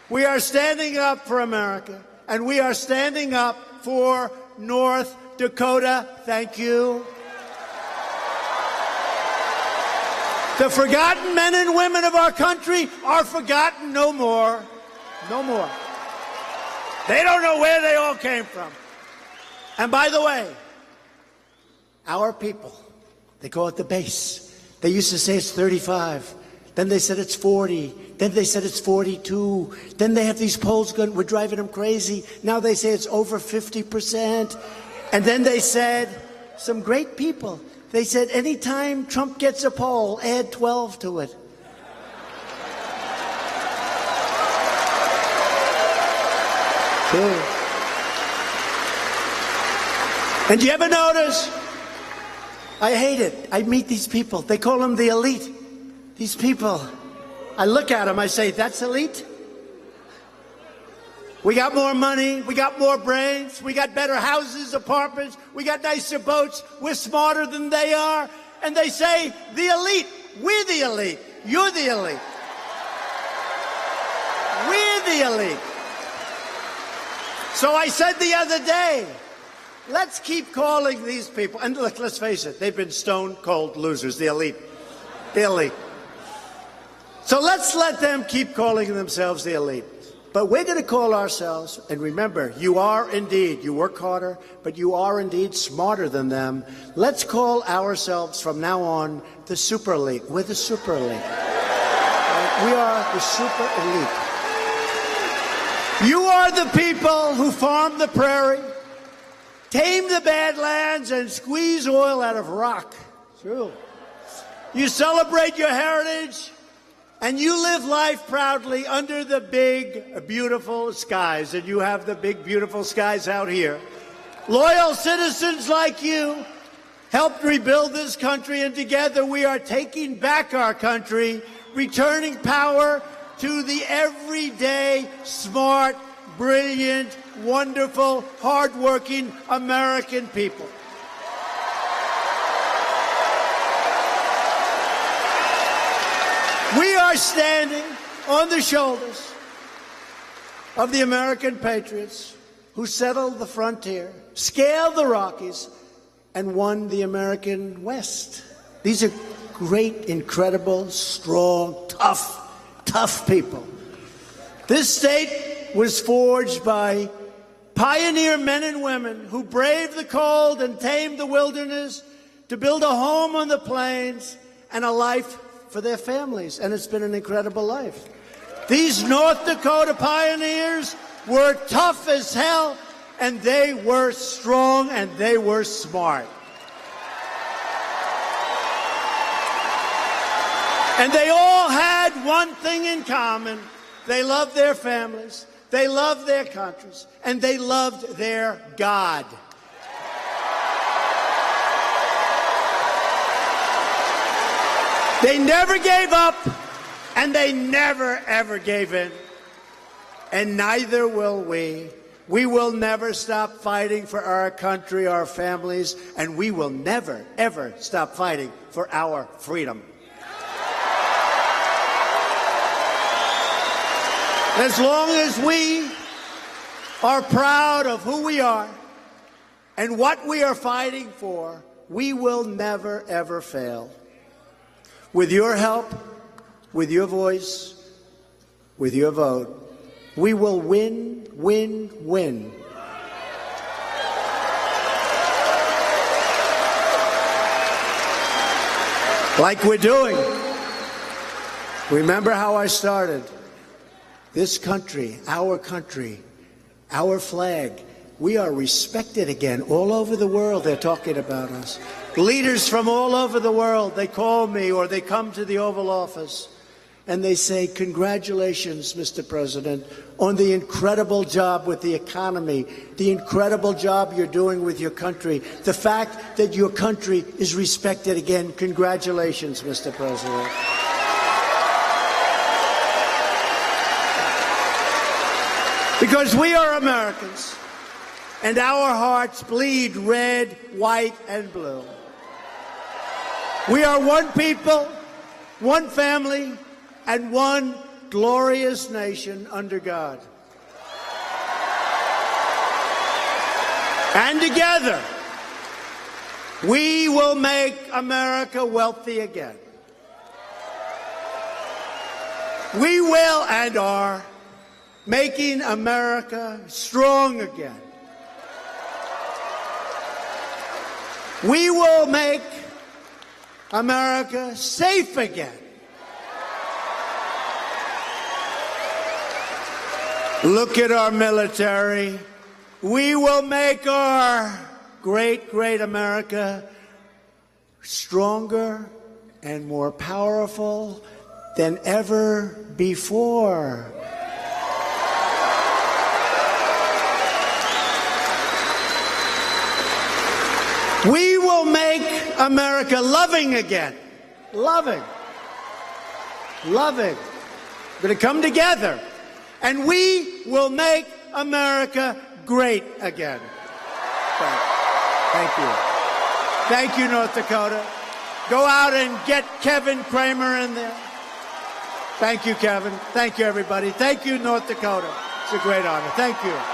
We are standing up for America. And we are standing up for North Dakota. Thank you. The forgotten men and women of our country are forgotten no more. No more. They don't know where they all came from. And by the way, our people, they call it the base. They used to say it's 35. Then they said it's 40. Then they said it's 42. Then they have these polls going, we're driving them crazy. Now they say it's over 50%. And then they said, some great people, they said, anytime Trump gets a poll, add 12 to it. Cool. And do you ever notice? I hate it. I meet these people. They call them the elite. These people. I look at them, I say, that's elite? We got more money, we got more brains, we got better houses, apartments, we got nicer boats, we're smarter than they are. And they say, the elite, we're the elite, you're the elite. We're the elite. So I said the other day, let's keep calling these people, and look, let's face it, they've been stone cold losers, the elite. The elite. So let's let them keep calling themselves the elite. But we're going to call ourselves, and remember, you are indeed, you work harder, but you are indeed smarter than them. Let's call ourselves from now on the super elite. We're the super elite. We are the super elite. You are the people who farm the prairie, tame the badlands, and squeeze oil out of rock. True. You celebrate your heritage, and you live life proudly under the big, beautiful skies. And you have the big, beautiful skies out here. Loyal citizens like you helped rebuild this country, and together we are taking back our country, returning power to the everyday, smart, brilliant, wonderful, hardworking American people. We are standing on the shoulders of the American patriots who settled the frontier, scaled the Rockies, and won the American West. These are great, incredible, strong, tough people. This state was forged by pioneer men and women who braved the cold and tamed the wilderness to build a home on the plains and a life for their families, and it's been an incredible life. These North Dakota pioneers were tough as hell, and they were strong, and they were smart. And they all had one thing in common. They loved their families. They loved their countries, and they loved their God. They never gave up, and they never, ever gave in. And neither will we. We will never stop fighting for our country, our families, and we will never, ever stop fighting for our freedom. As long as we are proud of who we are and what we are fighting for, we will never, ever fail. With your help, with your voice, with your vote, we will win, win, win. Like we're doing. Remember how I started? This country, our flag, we are respected again. All over the world, they're talking about us. Leaders from all over the world, they call me or they come to the Oval Office and they say, congratulations, Mr. President, on the incredible job with the economy, the incredible job you're doing with your country, the fact that your country is respected again. Congratulations, Mr. President. Because we are Americans, and our hearts bleed red, white, and blue. We are one people, one family, and one glorious nation under God. And together, we will make America wealthy again. We will and are making America strong again. We will make America safe again. Look at our military. We will make our great, great America stronger and more powerful than ever before. We will make America loving again. Loving. Loving. We're going to come together. And we will make America great again. Thank you. Thank you, North Dakota. Go out and get Kevin Cramer in there. Thank you, Kevin. Thank you, everybody. Thank you, North Dakota. It's a great honor. Thank you.